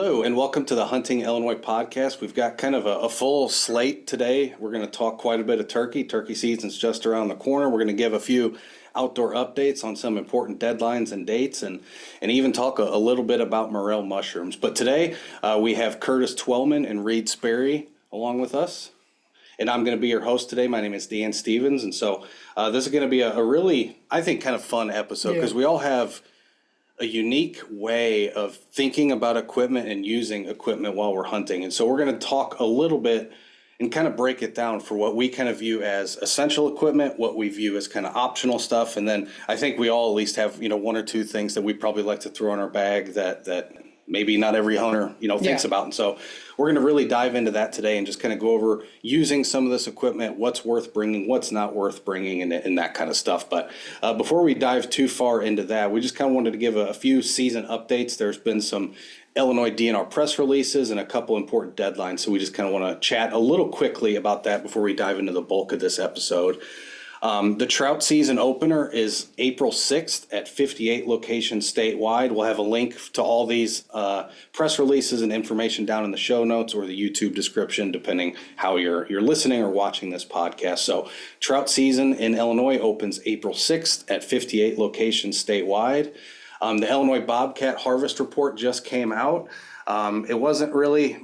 Hello, and welcome to the Hunting Illinois podcast. We've got kind of a full slate today. We're going to talk quite a bit of turkey. Turkey season's just around the corner. We're going to give a few outdoor updates on some important deadlines and dates, and even talk a little bit about morel mushrooms. But today we have Curtis Twellman and Reed Sperry along with us. And I'm going to be your host today. My name is Dan Stevens. And so this is going to be a really, I think, kind of fun episode because we all have a unique way of thinking about equipment and using equipment while we're hunting. And so we're going to talk a little bit and kind of break it down for what we kind of view as essential equipment, what we view as kind of optional stuff. And then I think we all at least have, one or two things that we probably like to throw in our bag that maybe not every hunter, thinks about. And so we're going to really dive into that today and just kind of go over using some of this equipment, what's worth bringing, what's not worth bringing, and that kind of stuff. But before we dive too far into that, we just kind of wanted to give a few season updates. There's been some Illinois DNR press releases and a couple important deadlines. So we just kind of want to chat a little quickly about that before we dive into the bulk of this episode. The trout season opener is April 6th at 58 locations statewide. We'll have a link to all these press releases and information down in the show notes or the YouTube description, depending how you're listening or watching this podcast. So trout season in Illinois opens April 6th at 58 locations statewide. The Illinois Bobcat harvest report just came out. It wasn't really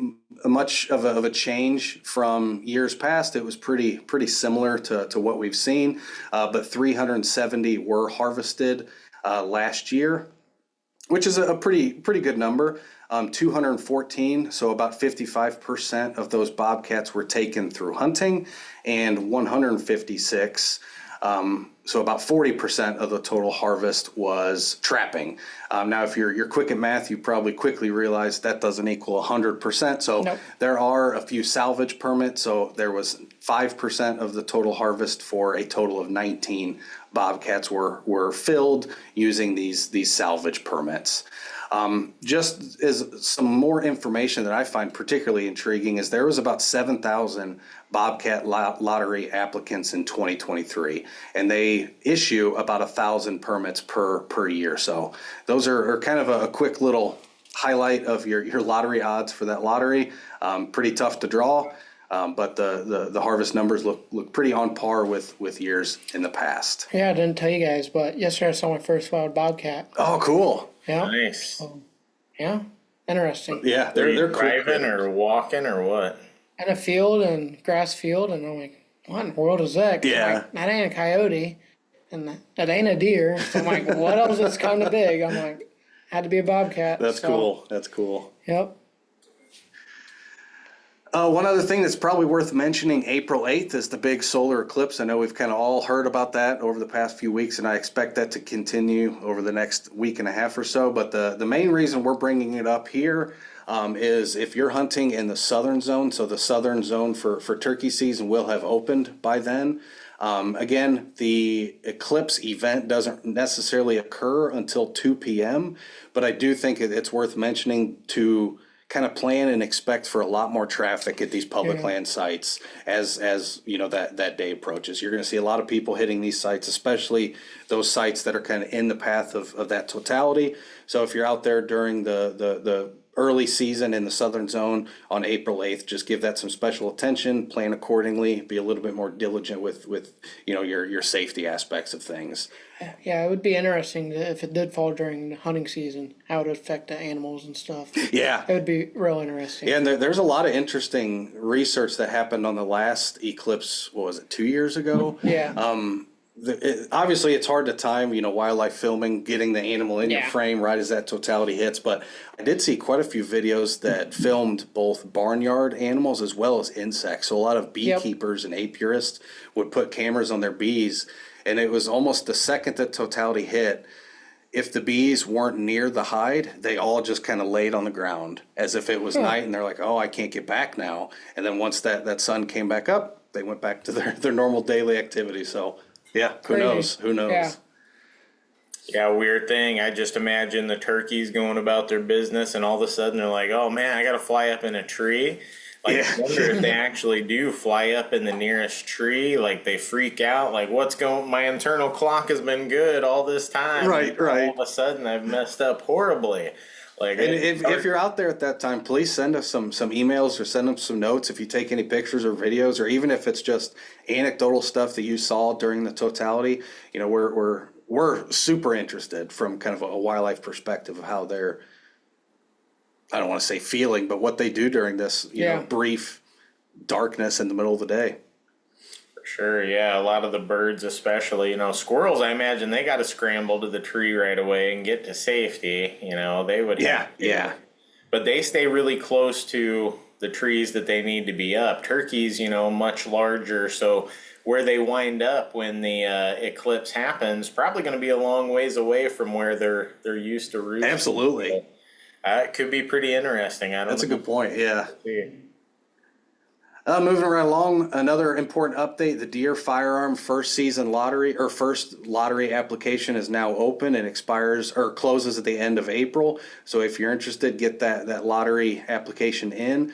much of a change from years past. It was pretty similar to what we've seen, but 370 were harvested last year, which is a pretty good number. 214, so about 55% of those bobcats were taken through hunting, and 156. So about 40% of the total harvest was trapping. Now, if you're quick at math, you probably quickly realize that doesn't equal 100%. So There are a few salvage permits. So there was 5% of the total harvest for a total of 19 bobcats were filled using these salvage permits. Just as some more information that I find particularly intriguing is there was about 7,000 Bobcat lottery applicants in 2023, and they issue about 1,000 permits per year. So those are kind of a quick little highlight of your lottery odds for that lottery. Pretty tough to draw, but the harvest numbers look pretty on par with years in the past. Yeah, I didn't tell you guys, but yesterday I saw my first wild bobcat. Oh, cool. Yeah. Nice. Yeah, interesting. Yeah, they're driving or walking or what? In a field and grass field, and I'm like, what in the world is that? Yeah. Like, that ain't a coyote, and that ain't a deer. So I'm like, what else is kind of big? I'm like, had to be a bobcat. That's cool. That's cool. Yep. One other thing that's probably worth mentioning, April 8th is the big solar eclipse. I know we've kind of all heard about that over the past few weeks, and I expect that to continue over the next week and a half or so. But the main reason we're bringing it up here is if you're hunting in the southern zone, so the southern zone for turkey season will have opened by then. Again, the eclipse event doesn't necessarily occur until 2 p.m., but I do think it's worth mentioning to kind of plan and expect for a lot more traffic at these public land sites as that day approaches. You're going to see a lot of people hitting these sites, especially those sites that are kind of in the path of that totality. So if you're out there during the early season in the southern zone on April 8th, just give that some special attention, plan accordingly, be a little bit more diligent with your safety aspects of things. Yeah, it would be interesting if it did fall during the hunting season, how it would affect the animals and stuff. Yeah. It would be real interesting. Yeah, and there's a lot of interesting research that happened on the last eclipse, what was it, 2 years ago? Yeah. Obviously, it's hard to time, wildlife filming, getting the animal in your frame right as that totality hits. But I did see quite a few videos that filmed both barnyard animals as well as insects. So a lot of beekeepers and apiarists would put cameras on their bees, and it was almost the second that totality hit. If the bees weren't near the hide, they all just kind of laid on the ground as if it was night, and they're like, oh, I can't get back now. And then once that sun came back up, they went back to their normal daily activity. So yeah, who knows? Who knows? Yeah, weird thing. I just imagine the turkeys going about their business, and all of a sudden they're like, oh man, I got to fly up in a tree. Like, I wonder if they actually do fly up in the nearest tree. Like, they freak out. Like, my internal clock has been good all this time. Right. All of a sudden I've messed up horribly. Like, And if you're out there at that time, please send us some emails or send them some notes if you take any pictures or videos, or even if it's just anecdotal stuff that you saw during the totality. You know, we're super interested from kind of a wildlife perspective of how they're, I don't want to say feeling, but what they do during this, you know, brief darkness in the middle of the day. Sure, yeah. A lot of the birds, especially, you know, squirrels, I imagine they got to scramble to the tree right away and get to safety. You know, they would. Yeah. But they stay really close to the trees that they need to be up. Turkeys, you know, much larger. So where they wind up when the eclipse happens, probably going to be a long ways away from where they're used to roosting. Absolutely. It could be pretty interesting. That's a good point. Yeah. See. Moving right along, another important update, the deer firearm first lottery application is now open and expires or closes at the end of April. So if you're interested, get that lottery application in.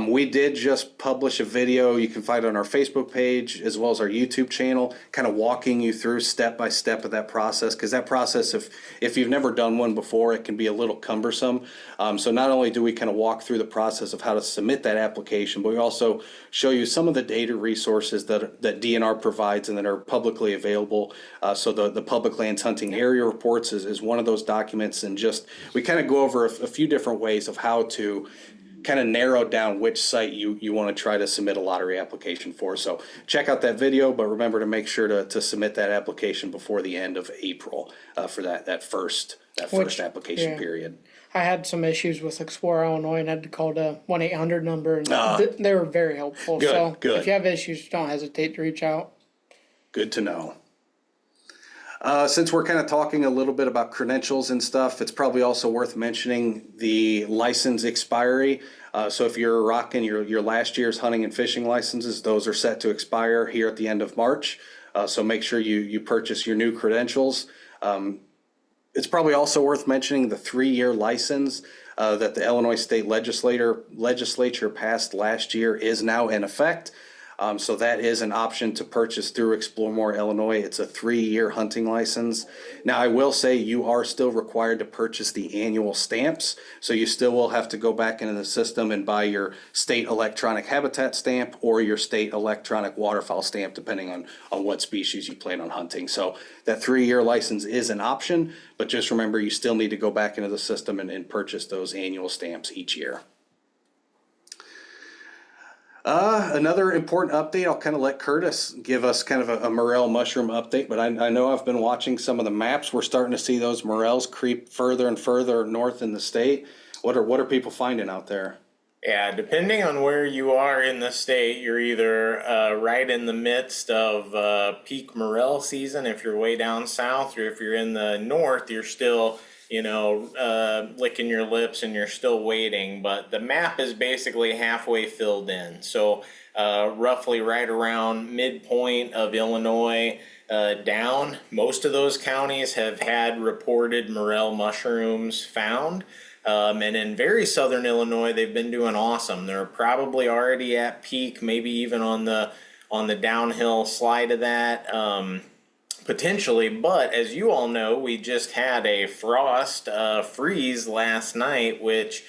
We did just publish a video you can find on our Facebook page as well as our YouTube channel, kind of walking you through step by step of that process, because that process, if you've never done one before, it can be a little cumbersome. So not only do we kind of walk through the process of how to submit that application, but we also show you some of the data resources that DNR provides and that are publicly available. So the Public Lands Hunting Area Reports is one of those documents, and just we kind of go over a few different ways of how to kind of narrow down which site you want to try to submit a lottery application for. So check out that video, but remember to make sure to submit that application before the end of April for that first application period. I had some issues with Explorer Illinois and had to call the 1-800 number, and they were very helpful. Good. If you have issues, don't hesitate to reach out. Good to know. Since we're kind of talking a little bit about credentials and stuff, it's probably also worth mentioning the license expiry. So if you're rocking your last year's hunting and fishing licenses, those are set to expire here at the end of March. So make sure you purchase your new credentials. It's probably also worth mentioning the 3-year license that the Illinois State Legislature passed last year is now in effect. So that is an option to purchase through Explore More Illinois. It's a 3-year hunting license. Now, I will say you are still required to purchase the annual stamps. So you still will have to go back into the system and buy your state electronic habitat stamp or your state electronic waterfowl stamp, depending on what species you plan on hunting. So that 3-year license is an option, but just remember you still need to go back into the system and purchase those annual stamps each year. Another important update, I'll kind of let Curtis give us kind of a morel mushroom update, but I know I've been watching some of the maps. We're starting to see those morels creep further and further north in the state. What are people finding out there? Yeah, depending on where you are in the state, you're either right in the midst of peak morel season if you're way down south, or if you're in the north, you're still licking your lips and you're still waiting. But the map is basically halfway filled in. So roughly right around midpoint of Illinois down, most of those counties have had reported morel mushrooms found. And in very southern Illinois, they've been doing awesome. They're probably already at peak, maybe even on the downhill slide of that. Potentially, but as you all know, we just had a frost freeze last night, which,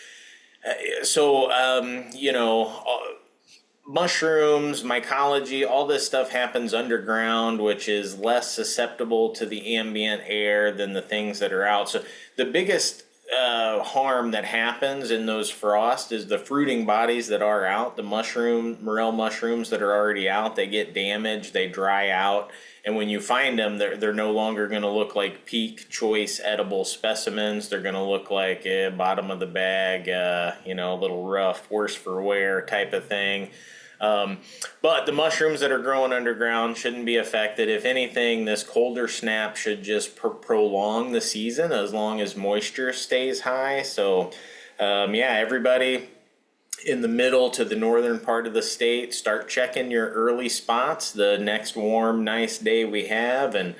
mushrooms, mycology, all this stuff happens underground, which is less susceptible to the ambient air than the things that are out. So the biggest harm that happens in those frosts is the fruiting bodies that are out, the morel mushrooms that are already out. They get damaged, they dry out. And when you find them, they're no longer going to look like peak choice edible specimens. They're going to look like bottom of the bag, a little rough, worse for wear type of thing. But the mushrooms that are growing underground shouldn't be affected. If anything, this colder snap should just prolong the season as long as moisture stays high. So, everybody in the middle to the northern part of the state, start checking your early spots the next warm, nice day we have. And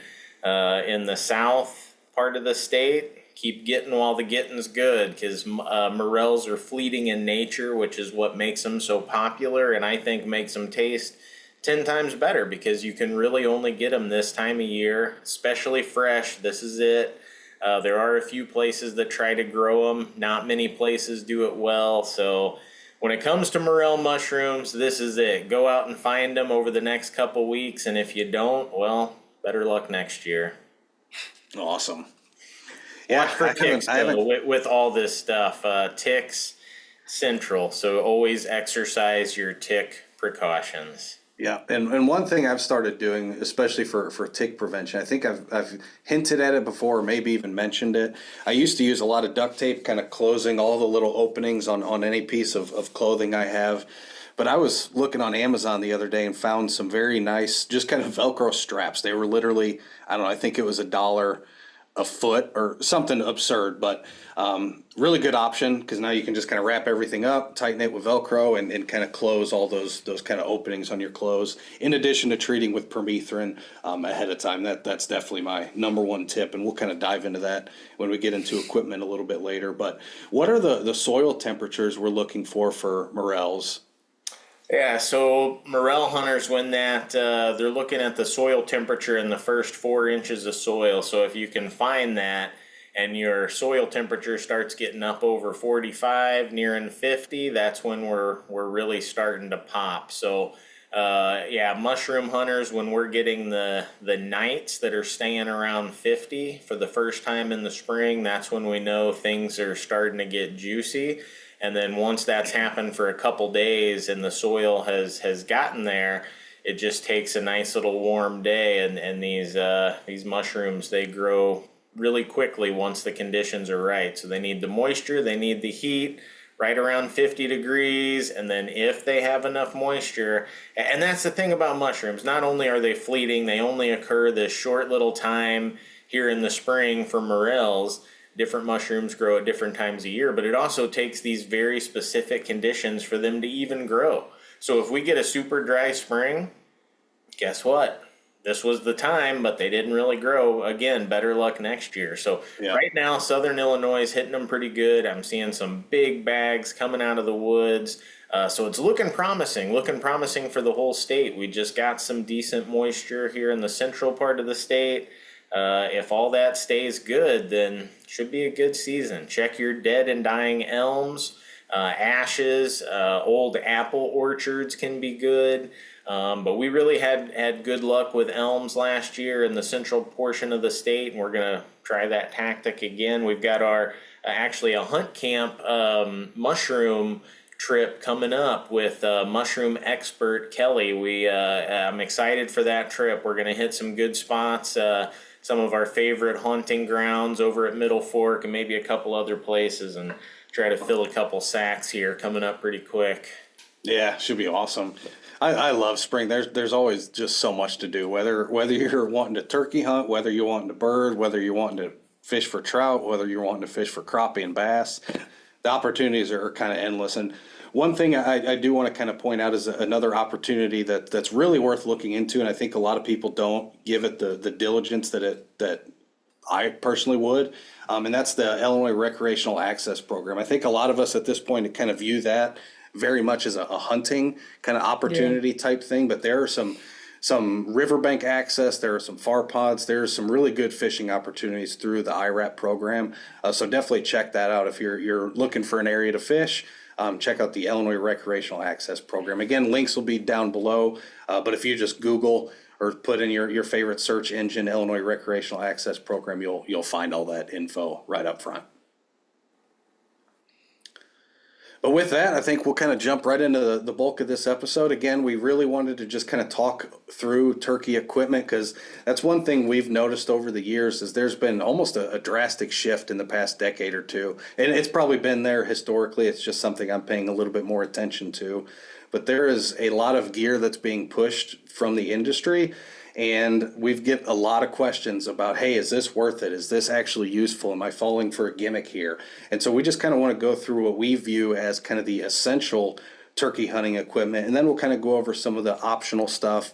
in the south part of the state, keep getting while the getting's good, because morels are fleeting in nature, which is what makes them so popular, and I think makes them taste 10 times better, because you can really only get them this time of year, especially fresh. This is it. There are a few places that try to grow them. Not many places do it well. So when it comes to morel mushrooms, this is it. Go out and find them over the next couple weeks. And if you don't, well, better luck next year. Awesome. Watch for ticks, though, with all this stuff. Ticks central. So always exercise your tick precautions. Yeah, and one thing I've started doing, especially for tick prevention, I think I've hinted at it before, or maybe even mentioned it. I used to use a lot of duct tape, kind of closing all the little openings on any piece of clothing I have. But I was looking on Amazon the other day and found some very nice, just kind of Velcro straps. They were literally, I don't know, I think it was $1 a foot or something absurd, but really good option because now you can just kind of wrap everything up, tighten it with Velcro, and kind of close all those kind of openings on your clothes. In addition to treating with permethrin ahead of time, that's definitely my number one tip, and we'll kind of dive into that when we get into equipment a little bit later. But what are the soil temperatures we're looking for morels? Yeah, so morel hunters, when they're looking at the soil temperature in the first 4 inches of soil. So if you can find that and your soil temperature starts getting up over 45, nearing 50, that's when we're really starting to pop. So yeah, mushroom hunters, when we're getting the nights that are staying around 50 for the first time in the spring, that's when we know things are starting to get juicy. And then once that's happened for a couple days and the soil has gotten there, it just takes a nice little warm day, and these mushrooms, they grow really quickly once the conditions are right. So they need the moisture, they need the heat, right around 50 degrees, and then if they have enough moisture, and that's the thing about mushrooms, not only are they fleeting, they only occur this short little time here in the spring for morels. Different mushrooms grow at different times a year, but it also takes these very specific conditions for them to even grow. So if we get a super dry spring, guess what? This was the time, but they didn't really grow. Again, better luck next year. So yeah. Right now, Southern Illinois is hitting them pretty good. I'm seeing some big bags coming out of the woods. So it's looking promising for the whole state. We just got some decent moisture here in the central part of the state. If all that stays good, then should be a good season. Check your dead and dying elms, ashes, old apple orchards can be good. But we really had good luck with elms last year in the central portion of the state, and we're going to try that tactic again. We've got our actually a hunt camp mushroom trip coming up with mushroom expert Kelly. I'm excited for that trip. We're going to hit some good spots. Some of our favorite hunting grounds over at Middle Fork and maybe a couple other places, and try to fill a couple sacks here coming up pretty quick. Yeah, should be awesome. I love spring. There's always just so much to do, whether you're wanting to turkey hunt, whether you're wanting to bird, whether you're wanting to fish for trout, whether you're wanting to fish for crappie and bass. The opportunities are kind of endless. And one thing I do want to kind of point out is another opportunity that's really worth looking into, and I think a lot of people don't give it the diligence that I personally would, and that's the Illinois Recreational Access Program. I think a lot of us at this point kind of view that very much as a hunting kind of opportunity type thing, but there are some riverbank access, there are some far pods, there's some really good fishing opportunities through the IRAP program. So definitely check that out if you're looking for an area to fish. Check out the Illinois Recreational Access Program. Again, links will be down below, but if you just Google or put in your favorite search engine, Illinois Recreational Access Program, you'll find all that info right up front. But with that, I think we'll kind of jump right into the bulk of this episode. Again, we really wanted to just kind of talk through turkey equipment, because that's one thing we've noticed over the years is there's been almost a drastic shift in the past decade or two. And it's probably been there historically. It's just something I'm paying a little bit more attention to. But there is a lot of gear that's being pushed from the industry. And we've get a lot of questions about, hey, is this worth it? Is this actually useful? Am I falling for a gimmick here? And so we just kind of want to go through what we view as kind of the essential turkey hunting equipment. And then we'll kind of go over some of the optional stuff,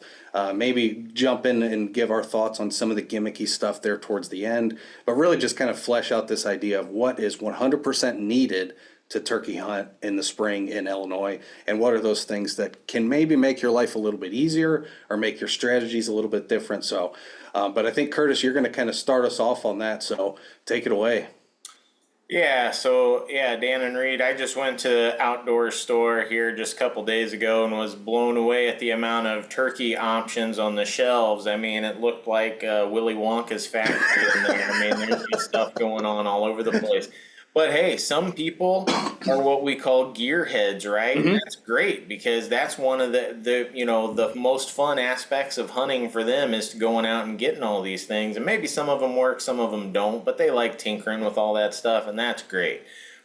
maybe jump in and give our thoughts on some of the gimmicky stuff there towards the end, but really just kind of flesh out this idea of what is 100% needed to turkey hunt in the spring in Illinois, and what are those things that can maybe make your life a little bit easier or make your strategies a little bit different. So, but I think, Curtis, you're going to kind of start us off on that, so take it away. Yeah, so yeah, Dan and Reed, I just went to the outdoor store here just a couple days ago and was blown away at the amount of turkey options on the shelves. I mean, it looked like Willy Wonka's factory in there. I mean, there's just stuff going on all over the place. But hey, some people are what we call gearheads, right? And that's great because that's one of the most fun aspects of hunting for them is going out and getting all these things. And maybe some of them work, some of them don't, but they like tinkering with all that stuff, and that's great.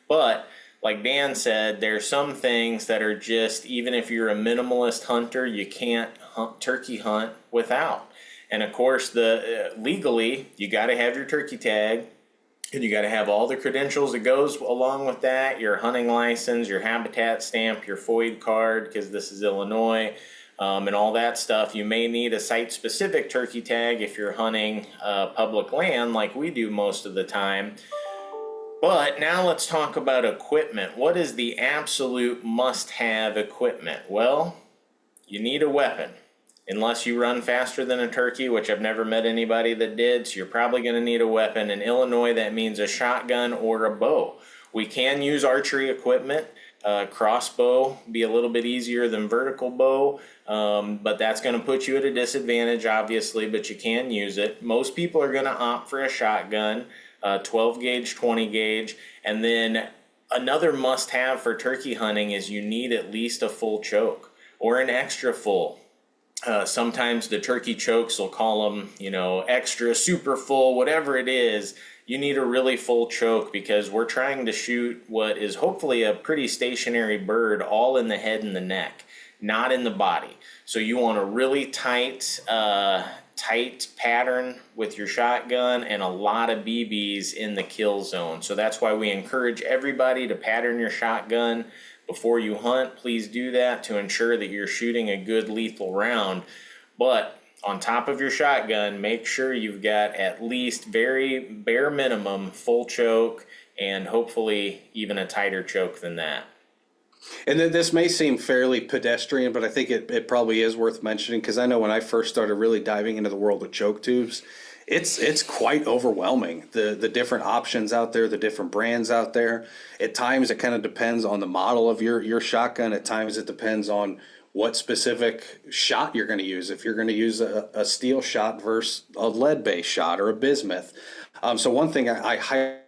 But like Dan said, there's some things that are just, even if you're a minimalist hunter, you can't turkey hunt without. And of course, legally, you got to have your turkey tag. And you got to have all the credentials that goes along with that, your hunting license, your habitat stamp, your FOID card, because this is Illinois, and all that stuff. You may need a site-specific turkey tag if you're hunting public land like we do most of the time. But now let's talk about equipment. What is the absolute must-have equipment? Well, you need a weapon. Unless you run faster than a turkey, which I've never met anybody that did, so you're probably going to need a weapon. In Illinois, that means a shotgun or a bow. We can use archery equipment. Crossbow be a little bit easier than vertical bow, but that's going to put you at a disadvantage, obviously, but you can use it. Most people are going to opt for a shotgun, 12 gauge, 20 gauge, and then another must-have for turkey hunting is you need at least a full choke or an extra full. Sometimes the turkey chokes will call them, extra, super full, whatever it is. You need a really full choke because we're trying to shoot what is hopefully a pretty stationary bird all in the head and the neck, not in the body. So you want a really tight pattern with your shotgun and a lot of BBs in the kill zone. So that's why we encourage everybody to pattern your shotgun before you hunt. Please do that to ensure that you're shooting a good lethal round. But on top of your shotgun, make sure you've got at least very bare minimum full choke and hopefully even a tighter choke than that. And then this may seem fairly pedestrian, but I think it probably is worth mentioning because I know when I first started really diving into the world of choke tubes, it's quite overwhelming. The different options out there, the different brands out there. At times it kind of depends on the model of your shotgun. At times it depends on what specific shot you're going to use. If you're going to use a steel shot versus a lead-based shot or a bismuth. So one thing I highly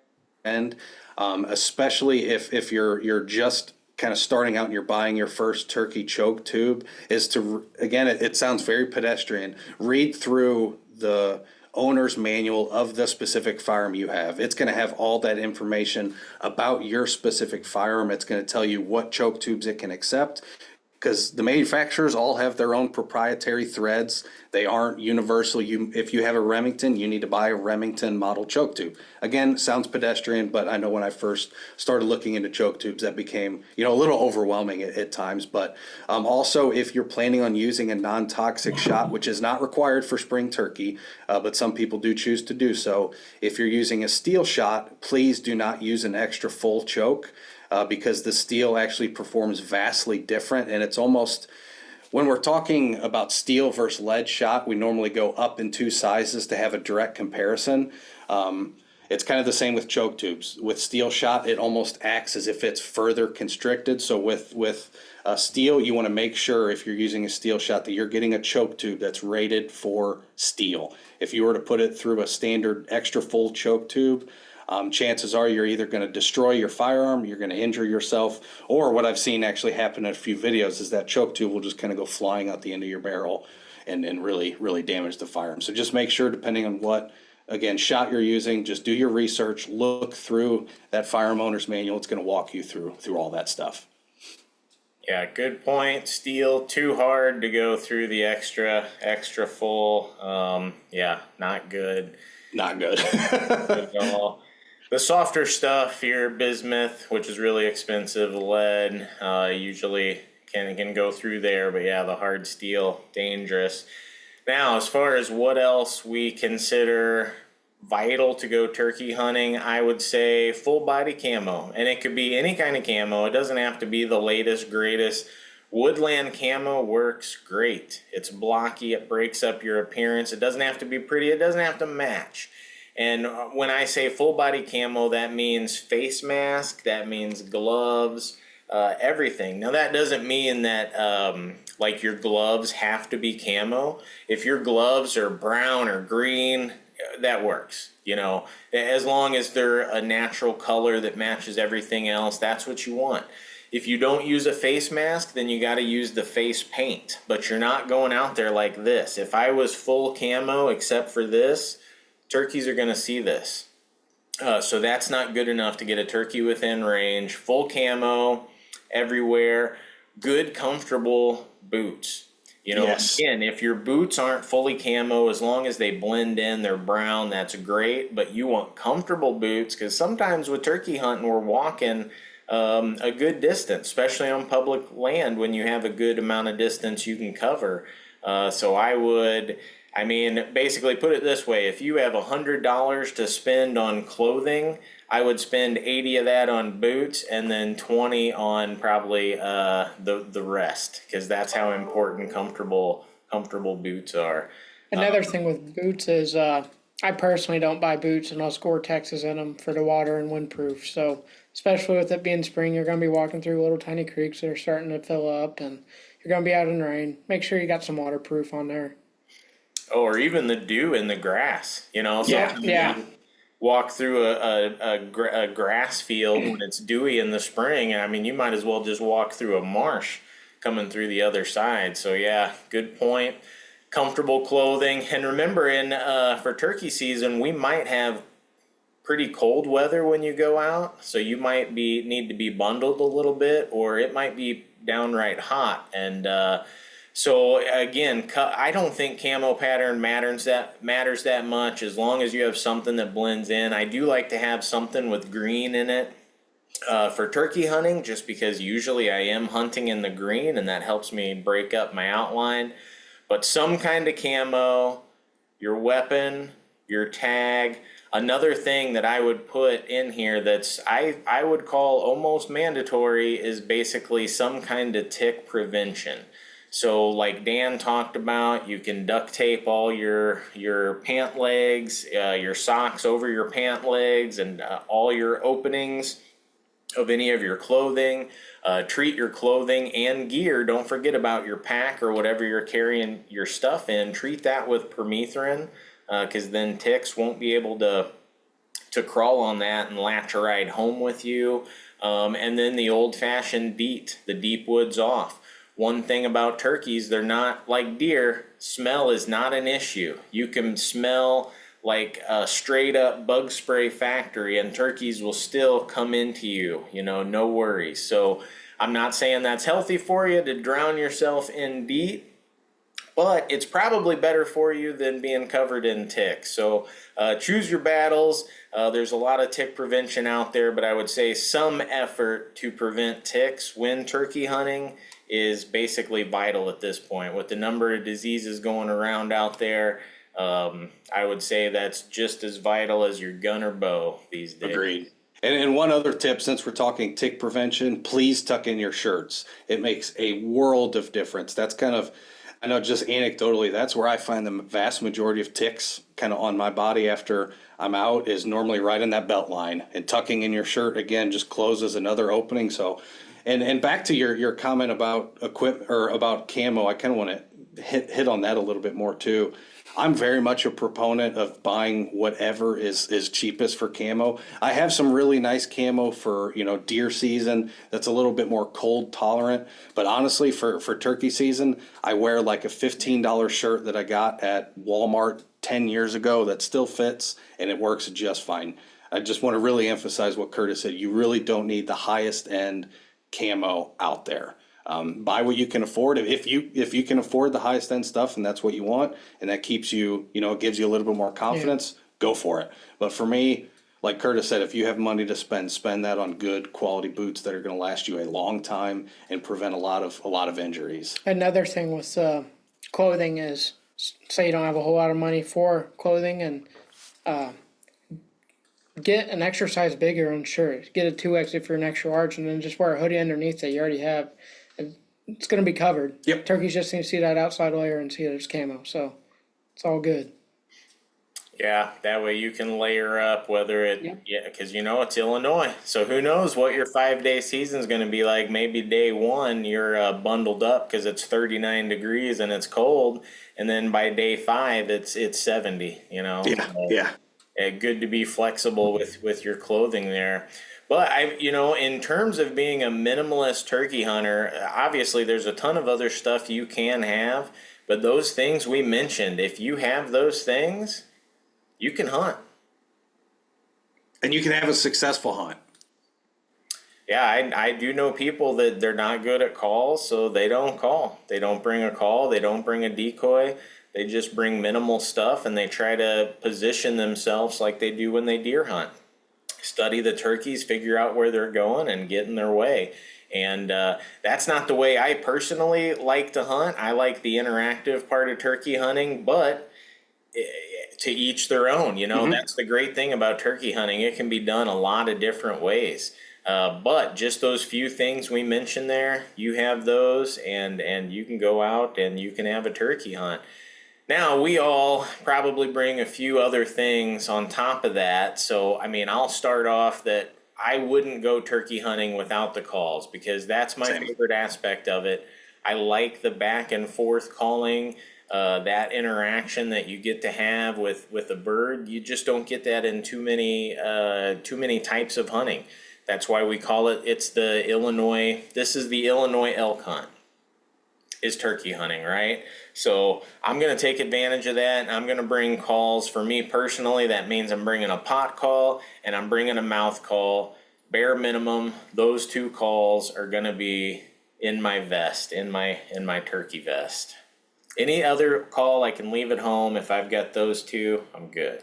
recommend, especially if you're just kind of starting out and you're buying your first turkey choke tube, is to, again, it sounds very pedestrian, read through the owner's manual of the specific firearm you have. It's going to have all that information about your specific firearm. It's going to tell you what choke tubes it can accept, because the manufacturers all have their own proprietary threads. They aren't universal. If you have a Remington, you need to buy a Remington model choke tube. Again, sounds pedestrian, but I know when I first started looking into choke tubes, that became a little overwhelming at times. But also, if you're planning on using a non-toxic shot, which is not required for spring turkey, but some people do choose to do so. If you're using a steel shot, please do not use an extra full choke. Because the steel actually performs vastly different, and it's almost, when we're talking about steel versus lead shot, we normally go up in two sizes to have a direct comparison. It's kind of the same with choke tubes. With steel shot, it almost acts as if it's further constricted. So with steel, you want to make sure if you're using a steel shot that you're getting a choke tube that's rated for steel. If you were to put it through a standard extra full choke tube, chances are you're either going to destroy your firearm, you're going to injure yourself, or what I've seen actually happen in a few videos is that choke tube will just kind of go flying out the end of your barrel and really, really damage the firearm. So just make sure, depending on what, again, shot you're using, just do your research, look through that firearm owner's manual. It's going to walk you through all that stuff. Yeah, good point. Steel, too hard to go through the extra full. Yeah, not good. Not good. Good at all. The softer stuff, your bismuth, which is really expensive, lead, usually can go through there, but yeah, the hard steel, dangerous. Now, as far as what else we consider vital to go turkey hunting, I would say full body camo. And it could be any kind of camo. It doesn't have to be the latest, greatest. Woodland camo works great. It's blocky, it breaks up your appearance. It doesn't have to be pretty, it doesn't have to match. And when I say full body camo, that means face mask, that means gloves, everything. Now that doesn't mean that like your gloves have to be camo. If your gloves are brown or green, that works. You know, as long as they're a natural color that matches everything else, that's what you want. If you don't use a face mask, then you got to use the face paint. But you're not going out there like this. If I was full camo except for this, turkeys are going to see this. So that's not good enough to get a turkey within range. Full camo everywhere. Good, comfortable boots. You know, Yes. again, if your boots aren't fully camo, as long as they blend in, they're brown, that's great. But you want comfortable boots, because sometimes with turkey hunting, we're walking a good distance, especially on public land when you have a good amount of distance you can cover. So I mean, basically put it this way, if you have $100 to spend on clothing, I would spend 80 of that on boots and then 20 on probably the rest, because that's how important comfortable boots are. Another thing with boots is I personally don't buy boots unless Gore-Tex is in them for the water and windproof. So especially with it being spring, you're going to be walking through little tiny creeks that are starting to fill up, and you're going to be out in the rain. Make sure you got some waterproof on there. Oh, or even the dew in the grass, you know. Yeah. Walk through a grass field when it's dewy in the spring. I mean, you might as well just walk through a marsh coming through the other side. So yeah, good point. Comfortable clothing, and remember, for turkey season, we might have pretty cold weather when you go out, so you might need to be bundled a little bit, or it might be downright hot. And so again, I don't think camo pattern matters that much, as long as you have something that blends in. I do like to have something with green in it for turkey hunting, just because usually I am hunting in the green, and that helps me break up my outline. But some kind of camo, your weapon, your tag. Another thing that I would put in here that's I would call almost mandatory is basically some kind of tick prevention. So like Dan talked about, you can duct tape all your pant legs, your socks over your pant legs, and all your openings of any of your clothing. Treat your clothing and gear. Don't forget about your pack or whatever you're carrying your stuff in. Treat that with permethrin, because then ticks won't be able to crawl on that and latch a ride home with you. And then the old-fashioned DEET, the deep woods off. One thing about turkeys, they're not like deer. Smell is not an issue. You can smell like a straight up bug spray factory, and turkeys will still come into you, you know, no worries. So I'm not saying that's healthy for you to drown yourself in DEET, but it's probably better for you than being covered in ticks. So choose your battles. There's a lot of tick prevention out there, but I would say some effort to prevent ticks when turkey hunting is basically vital at this point. With the number of diseases going around out there, I would say that's just as vital as your gun or bow these days. Agreed. And one other tip, since we're talking tick prevention, please tuck in your shirts. It makes a world of difference. That's kind of, I know just anecdotally, that's where I find the vast majority of ticks kind of on my body after I'm out, is normally right in that belt line. And tucking in your shirt, again, just closes another opening. So, and back to your comment about equipment or about camo, I kind of want to hit on that a little bit more too. I'm very much a proponent of buying whatever is cheapest for camo. I have some really nice camo for, you know, deer season that's a little bit more cold tolerant. But honestly, for turkey season, I wear like a $15 shirt that I got at Walmart 10 years ago that still fits, and it works just fine. I just want to really emphasize what Curtis said. You really don't need the highest end camo out there. Buy what you can afford. If you can afford the highest end stuff and that's what you want, and that keeps you, you know, it gives you a little bit more confidence, go for it. But for me, like Curtis said, if you have money to spend that on good quality boots that are going to last you a long time and prevent a lot of injuries. Another thing with clothing is, say you don't have a whole lot of money for clothing, and get an extra size bigger on shirts. Get a 2X if you're an extra large, and then just wear a hoodie underneath that you already have. And it's going to be covered. Yep. Turkeys just need to see that outside layer and see that it's camo. So it's all good. Yeah, that way you can layer up whether it, because it's Illinois. So who knows what your 5-day season is going to be like. Maybe day one you're bundled up because it's 39 degrees and it's cold. And then by day 5, it's 70, Yeah, So, yeah. good to be flexible with your clothing there. But in terms of being a minimalist turkey hunter, obviously there's a ton of other stuff you can have. But those things we mentioned, if you have those things, you can hunt. And you can have a successful hunt. Yeah, I do know people that they're not good at calls, so they don't call. They don't bring a call. They don't bring a decoy. They just bring minimal stuff, and they try to position themselves like they do when they deer hunt. Study the turkeys, figure out where they're going, and get in their way. And that's not the way I personally like to hunt. I like the interactive part of turkey hunting, but to each their own. That's the great thing about turkey hunting. It can be done a lot of different ways. But just those few things we mentioned there, you have those, and you can go out and you can have a turkey hunt. Now, we all probably bring a few other things on top of that. So, I'll start off that I wouldn't go turkey hunting without the calls, because that's my favorite aspect of it. I like the back and forth calling. That interaction that you get to have with a bird, you just don't get that in too many types of hunting. That's why we call it. This is the Illinois elk hunt, is turkey hunting, right? So I'm going to take advantage of that, and I'm going to bring calls. For me personally, that means I'm bringing a pot call and I'm bringing a mouth call. Bare minimum, those 2 calls are going to be in my vest, in my turkey vest. Any other call I can leave at home. If I've got those 2, I'm good.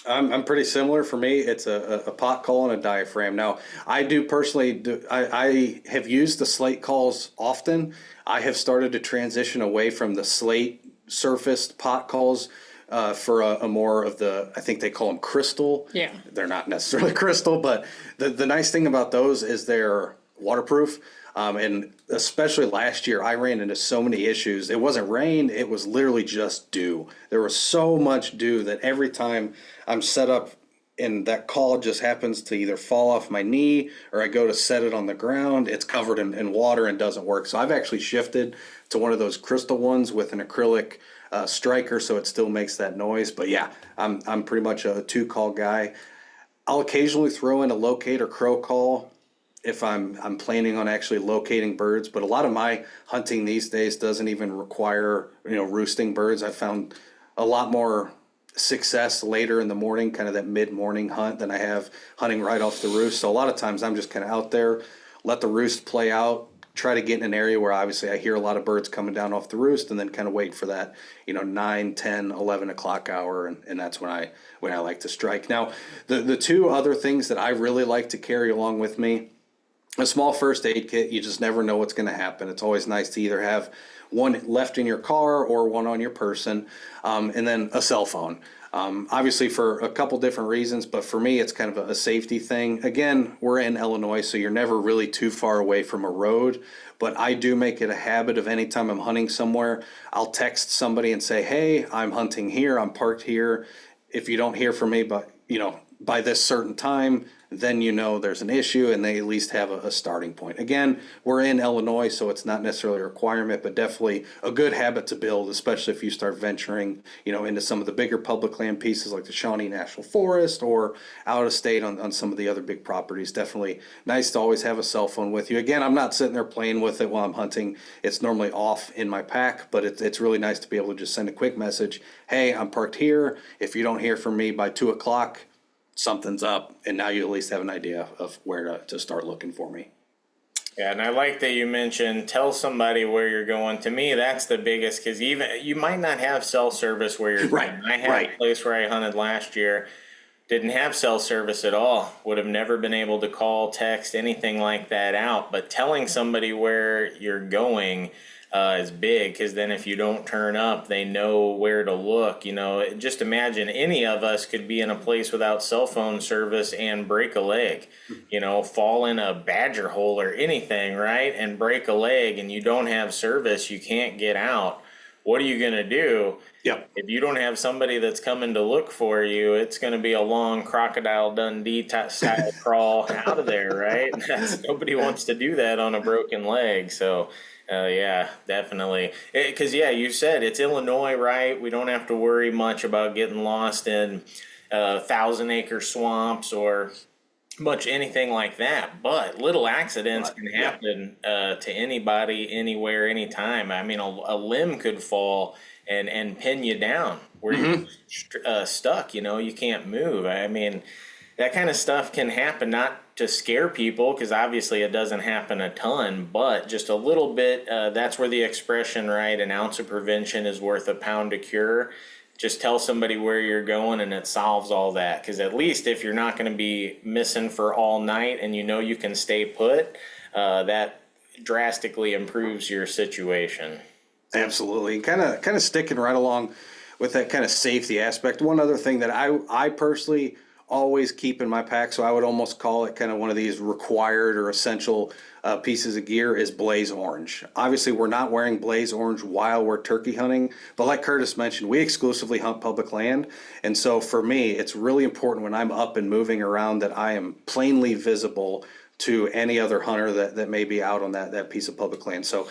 I'm pretty similar. For me, it's a pot call and a diaphragm. Now, I do personally, I have used the slate calls often. I have started to transition away from the slate surfaced pot calls for a more of I think they call them crystal. Yeah. They're not necessarily crystal, but the nice thing about those is they're waterproof. And especially last year, I ran into so many issues. It wasn't rain, it was literally just dew. There was so much dew that every time I'm set up and that call just happens to either fall off my knee or I go to set it on the ground, it's covered in water and doesn't work. So I've actually shifted to one of those crystal ones with an acrylic striker, so it still makes that noise. But yeah, I'm pretty much a 2-call guy. I'll occasionally throw in a locate or crow call if I'm planning on actually locating birds, but a lot of my hunting these days doesn't even require roosting birds. I found a lot more success later in the morning, kind of that mid-morning hunt, than I have hunting right off the roost. So a lot of times I'm just kind of out there, let the roost play out, try to get in an area where obviously I hear a lot of birds coming down off the roost, and then kind of wait for that 9, 10, 11 o'clock hour, and that's when I like to strike. Now, the 2 other things that I really like to carry along with me: a small first aid kit. You just never know what's going to happen. It's always nice to either have one left in your car or one on your person, and then a cell phone. Obviously for a couple different reasons, but for me, it's kind of a safety thing. Again, we're in Illinois, so you're never really too far away from a road, but I do make it a habit of anytime I'm hunting somewhere, I'll text somebody and say, hey, I'm hunting here, I'm parked here. If you don't hear from me, by this certain time, then there's an issue, and they at least have a starting point. Again, we're in Illinois, so it's not necessarily a requirement, but definitely a good habit to build, especially if you start venturing, into some of the bigger public land pieces like the Shawnee National Forest or out of state on some of the other big properties. Definitely nice to always have a cell phone with you. Again, I'm not sitting there playing with it while I'm hunting. It's normally off in my pack, but it's really nice to be able to just send a quick message. Hey, I'm parked here. If you don't hear from me by 2 o'clock, something's up, and now you at least have an idea of where to start looking for me. Yeah, and I like that you mentioned tell somebody where you're going. To me, that's the biggest, because even you might not have cell service where you're right. going. I had a place where I hunted last year, didn't have cell service at all. Would have never been able to call, text, anything like that out. But telling somebody where you're going, is big, because then if you don't turn up, they know where to look. Just imagine any of us could be in a place without cell phone service and break a leg, fall in a badger hole or anything, right? And break a leg, and you don't have service, you can't get out. What are you going to do? Yep. If you don't have somebody that's coming to look for you, it's going to be a long Crocodile Dundee style crawl out of there, right? Nobody wants to do that on a broken leg. So, yeah, definitely. Because, you said it's Illinois, right? We don't have to worry much about getting lost in 1,000-acre swamps or much anything like that, but little accidents can happen to anybody, anywhere, anytime. I mean, a limb could fall and pin you down where you're stuck. You can't move. I mean, that kind of stuff can happen, not to scare people, because obviously it doesn't happen a ton, but just a little bit. That's where the expression, right, an ounce of prevention is worth a pound of cure. Just tell somebody where you're going and it solves all that. Because at least if you're not going to be missing for all night and you can stay put, that drastically improves your situation. Absolutely. Kind of sticking right along with that kind of safety aspect. One other thing that I personally always keep in my pack, so I would almost call it kind of one of these required or essential pieces of gear, is blaze orange. Obviously, we're not wearing blaze orange while we're turkey hunting, but like Curtis mentioned, we exclusively hunt public land. And so for me, it's really important when I'm up and moving around that I am plainly visible to any other hunter that may be out on that piece of public land. So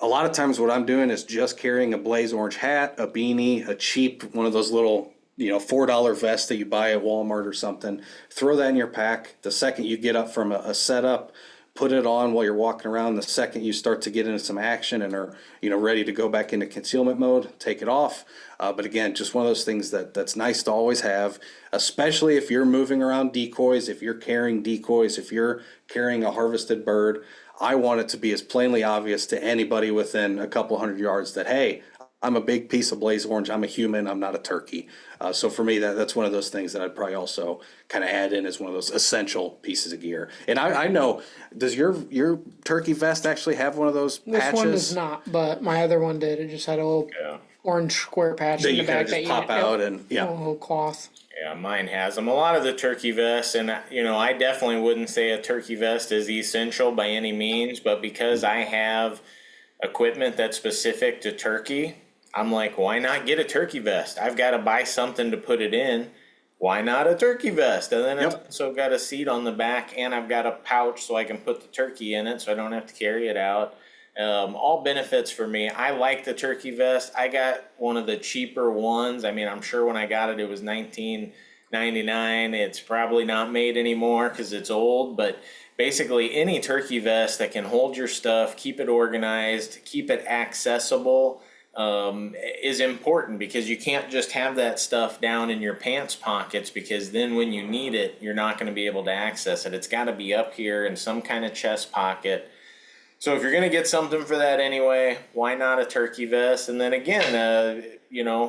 a lot of times what I'm doing is just carrying a blaze orange hat, a beanie, a cheap, one of those little $4 vest that you buy at Walmart or something. Throw that in your pack. The second you get up from a setup, put it on while you're walking around. The second you start to get into some action and are ready to go back into concealment mode, take it off. But again, just one of those things that's nice to always have, especially if you're moving around decoys, if you're carrying decoys, if you're carrying a harvested bird. I want it to be as plainly obvious to anybody within a couple hundred yards that, hey, I'm a big piece of blaze orange. I'm a human. I'm not a turkey. So for me, that's one of those things that I'd probably also kind of add in as one of those essential pieces of gear. And I know, does your turkey vest actually have one of those patches? This one does not, but my other one did. It just had a little orange square patch that in you the kind back of just pop out and a little cloth. Yeah, mine has them. A lot of the turkey vests, and I definitely wouldn't say a turkey vest is essential by any means, but because I have equipment that's specific to turkey, I'm like, why not get a turkey vest? I've got to buy something to put it in. Why not a turkey vest? And then it's also got a seat on the back, and I've got a pouch so I can put the turkey in it so I don't have to carry it out. All benefits for me. I like the turkey vest. I got one of the cheaper ones. I mean, I'm sure when I got it, it was $19.99. It's probably not made anymore because it's old, but basically any turkey vest that can hold your stuff, keep it organized, keep it accessible, is important, because you can't just have that stuff down in your pants pockets, because then when you need it, you're not going to be able to access it. It's got to be up here in some kind of chest pocket. So if you're going to get something for that anyway, why not a turkey vest? And then again,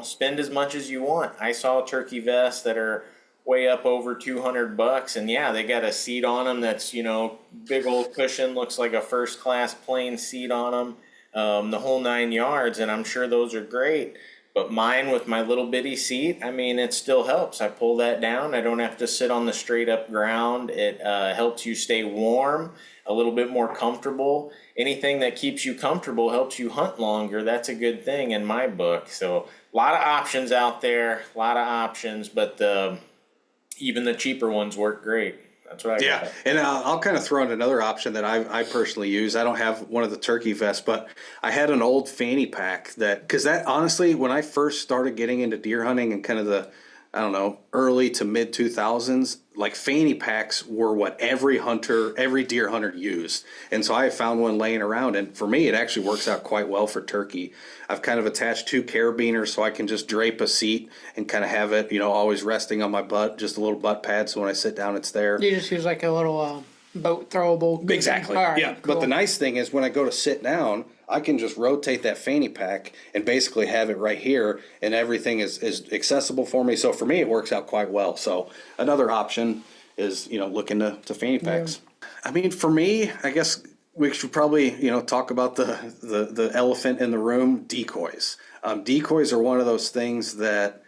spend as much as you want. I saw turkey vests that are way up over $200, and yeah, they got a seat on them that's, big old cushion, looks like a first class plane seat on them, the whole 9 yards, and I'm sure those are great. But mine with my little bitty seat, I mean, it still helps. I pull that down. I don't have to sit on the straight up ground. It helps you stay warm, a little bit more comfortable. Anything that keeps you comfortable helps you hunt longer. That's a good thing in my book. So a lot of options out there, a lot of options, but even the cheaper ones work great. That's what I got. And I'll kind of throw in another option that I personally use. I don't have one of the turkey vests, but I had an old fanny pack because honestly, when I first started getting into deer hunting and kind of the, early to mid 2000s, like fanny packs were what every deer hunter used. And so I found one laying around, and for me, it actually works out quite well for turkey. I've kind of attached 2 carabiners so I can just drape a seat and kind of have it, always resting on my butt, just a little butt pad. So when I sit down, it's there. You just use like a little boat throwable. Exactly. Right, yeah. cool. But the nice thing is when I go to sit down, I can just rotate that fanny pack and basically have it right here, and everything is accessible for me. So for me, it works out quite well. So another option is, looking to fanny packs. Yeah. I mean, for me, I guess we should probably, talk about the elephant in the room, decoys. Decoys are one of those things that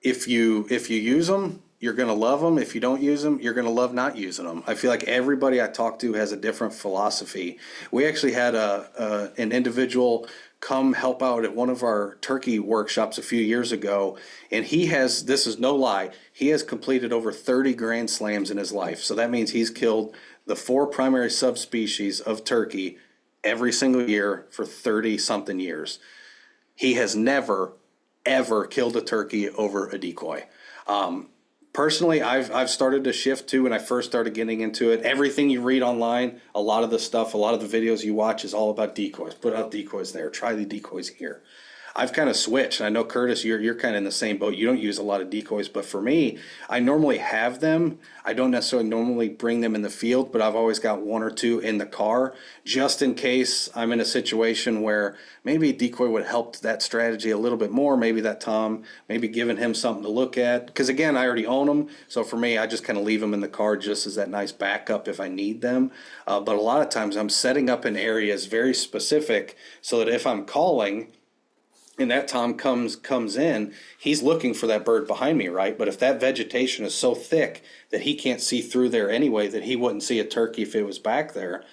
if you use them, you're going to love them. If you don't use them, you're going to love not using them. I feel like everybody I talk to has a different philosophy. We actually had an individual come help out at one of our turkey workshops a few years ago, and this is no lie, he has completed over 30 grand slams in his life. So that means he's killed the 4 primary subspecies of turkey every single year for 30 something years. He has never ever killed a turkey over a decoy. Personally, I've started to shift too. When I first started getting into it, everything you read online, a lot of the stuff, a lot of the videos you watch is all about decoys. Put out decoys there. Try the decoys here. I've kind of switched. I know, Curtis, you're kind of in the same boat. You don't use a lot of decoys, but for me, I normally have them. I don't necessarily normally bring them in the field, but I've always got 1 or 2 in the car just in case I'm in a situation where maybe a decoy would help that strategy a little bit more. Maybe that Tom, maybe giving him something to look at. Because again, I already own them. So for me, I just kind of leave them in the car just as that nice backup if I need them. But a lot of times I'm setting up in areas very specific so that if I'm calling and that Tom comes in, he's looking for that bird behind me, right? But if that vegetation is so thick that he can't see through there anyway, that he wouldn't see a turkey if it was back there,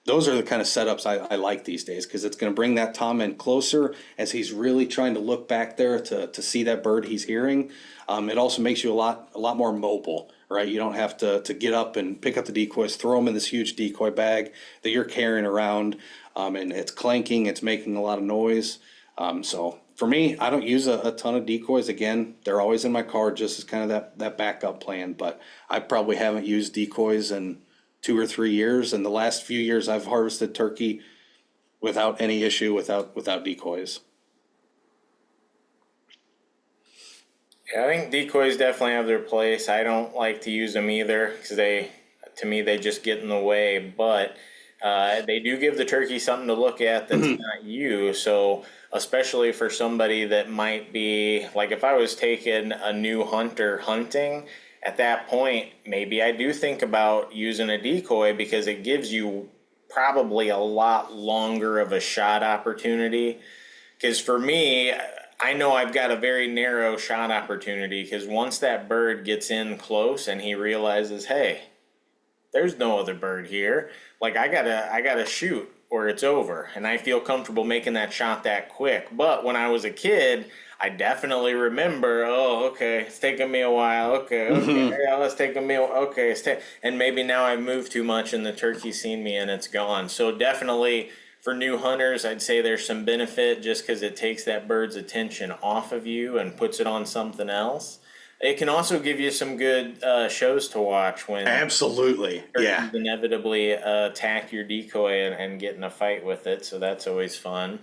those are the kind of setups I like these days, because it's going to bring that Tom in closer as he's really trying to look back there to see that bird he's hearing. It also makes you a lot more mobile, right? You don't have to get up and pick up the decoys, throw them in this huge decoy bag that you're carrying around, and it's clanking, it's making a lot of noise. So for me, I don't use a ton of decoys. Again, they're always in my car just as kind of that backup plan, but I probably haven't used decoys in 2 or 3 years. And the last few years I've harvested turkey without any issue, without decoys. Yeah, I think decoys definitely have their place. I don't like to use them either because to me, they just get in the way, but they do give the turkey something to look at that's not you. So especially for somebody that might be, like if I was taking a new hunter hunting, at that point, maybe I do think about using a decoy because it gives you probably a lot longer of a shot opportunity. Because for me, I know I've got a very narrow shot opportunity because once that bird gets in close and he realizes, hey, there's no other bird here, like I gotta shoot or it's over, and I feel comfortable making that shot that quick. But when I was a kid, I definitely remember, oh, okay, it's taking me a while. Okay, yeah, let's take a meal. Okay, and maybe now I've moved too much and the turkey's seen me and it's gone. So definitely for new hunters, I'd say there's some benefit just because it takes that bird's attention off of you and puts it on something else. It can also give you some good shows to watch when Absolutely, yeah. inevitably attack your decoy and get in a fight with it. So that's always fun.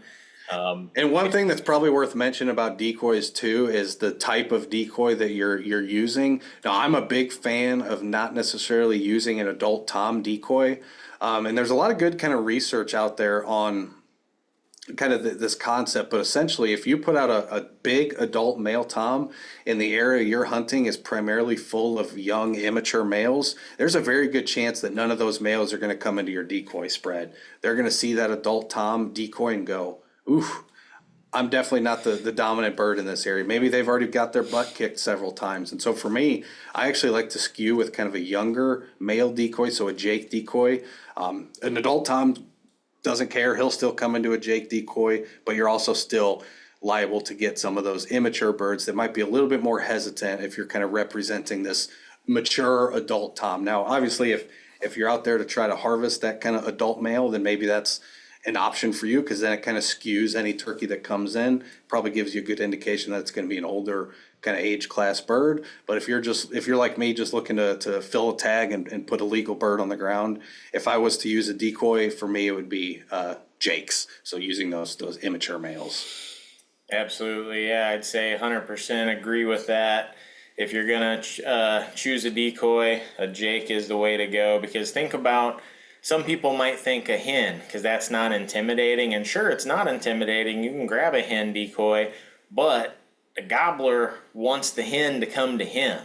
And one thing that's probably worth mentioning about decoys too is the type of decoy that you're using. Now, I'm a big fan of not necessarily using an adult Tom decoy, and there's a lot of good kind of research out there on kind of this concept. But essentially, if you put out a big adult male Tom in the area you're hunting is primarily full of young immature males, there's a very good chance that none of those males are going to come into your decoy spread. They're going to see that adult Tom decoy and go, oof, I'm definitely not the dominant bird in this area. Maybe they've already got their butt kicked several times. And so for me, I actually like to skew with kind of a younger male decoy, so a Jake decoy. An adult Tom doesn't care. He'll still come into a Jake decoy, but you're also still liable to get some of those immature birds that might be a little bit more hesitant if you're kind of representing this mature adult Tom. Now, obviously, if you're out there to try to harvest that kind of adult male, then maybe that's an option for you, because then it kind of skews any turkey that comes in, probably gives you a good indication that it's going to be an older kind of age class bird. But if you're like me, just looking to fill a tag and put a legal bird on the ground, if I was to use a decoy, for me it would be Jakes. So using those immature males. Absolutely, yeah, I'd say 100% agree with that. If you're gonna choose a decoy, a Jake is the way to go, because think about, some people might think a hen, because that's not intimidating, and sure, it's not intimidating. You can grab a hen decoy, but the gobbler wants the hen to come to him.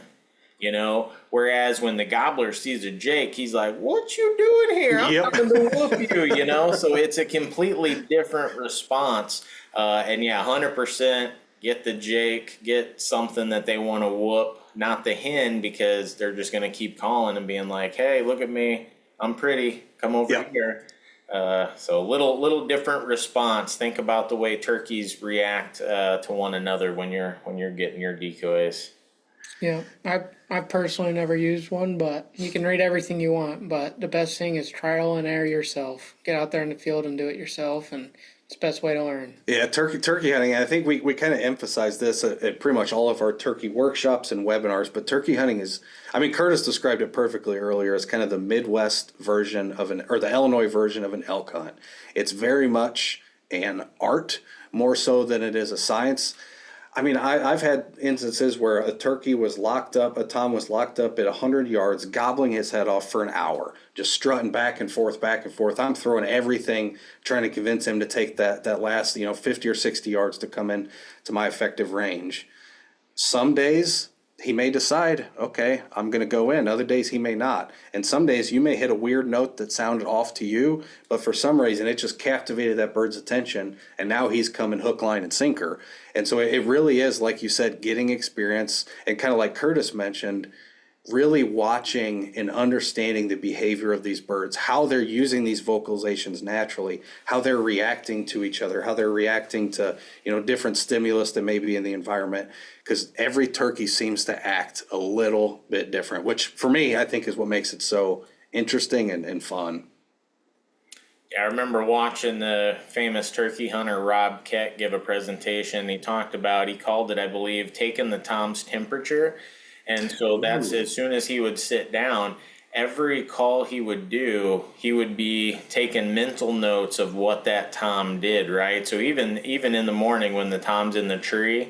you know. Whereas when the gobbler sees a jake, he's like, "What you doing here? I'm Yep. coming to whoop you," you know. So it's a completely different response. And yeah, 100% get the jake, get something that they want to whoop, not the hen, because they're just going to keep calling and being like, "Hey, look at me, I'm pretty, come over Yep. here." So little different response. Think about the way turkeys react to one another when you're getting your decoys. Yeah, I personally never used one, but you can read everything you want. But the best thing is trial and error yourself. Get out there in the field and do it yourself, and it's the best way to learn. Yeah, turkey hunting. I think we kind of emphasize this at pretty much all of our turkey workshops and webinars. But turkey hunting is, I mean, Curtis described it perfectly earlier as kind of the Midwest version of or the Illinois version of an elk hunt. It's very much an art more so than it is a science. I mean, I've had instances where a turkey was locked up, a tom was locked up at 100 yards, gobbling his head off for an hour, just strutting back and forth, back and forth. I'm throwing everything, trying to convince him to take that last, 50 or 60 yards to come in to my effective range. Some days he may decide, okay, I'm going to go in. Other days he may not. And some days you may hit a weird note that sounded off to you, but for some reason it just captivated that bird's attention, and now he's coming hook, line, and sinker. And so it really is, like you said, getting experience, and kind of like Curtis mentioned, really watching and understanding the behavior of these birds, how they're using these vocalizations naturally, how they're reacting to each other, how they're reacting to, different stimulus that may be in the environment. Because every turkey seems to act a little bit different, which for me, I think is what makes it so interesting and fun. Yeah, I remember watching the famous turkey hunter Rob Keck give a presentation. He called it, I believe, taking the tom's temperature. And so that's as soon as he would sit down, every call he would do, he would be taking mental notes of what that tom did, right? So even in the morning when the tom's in the tree,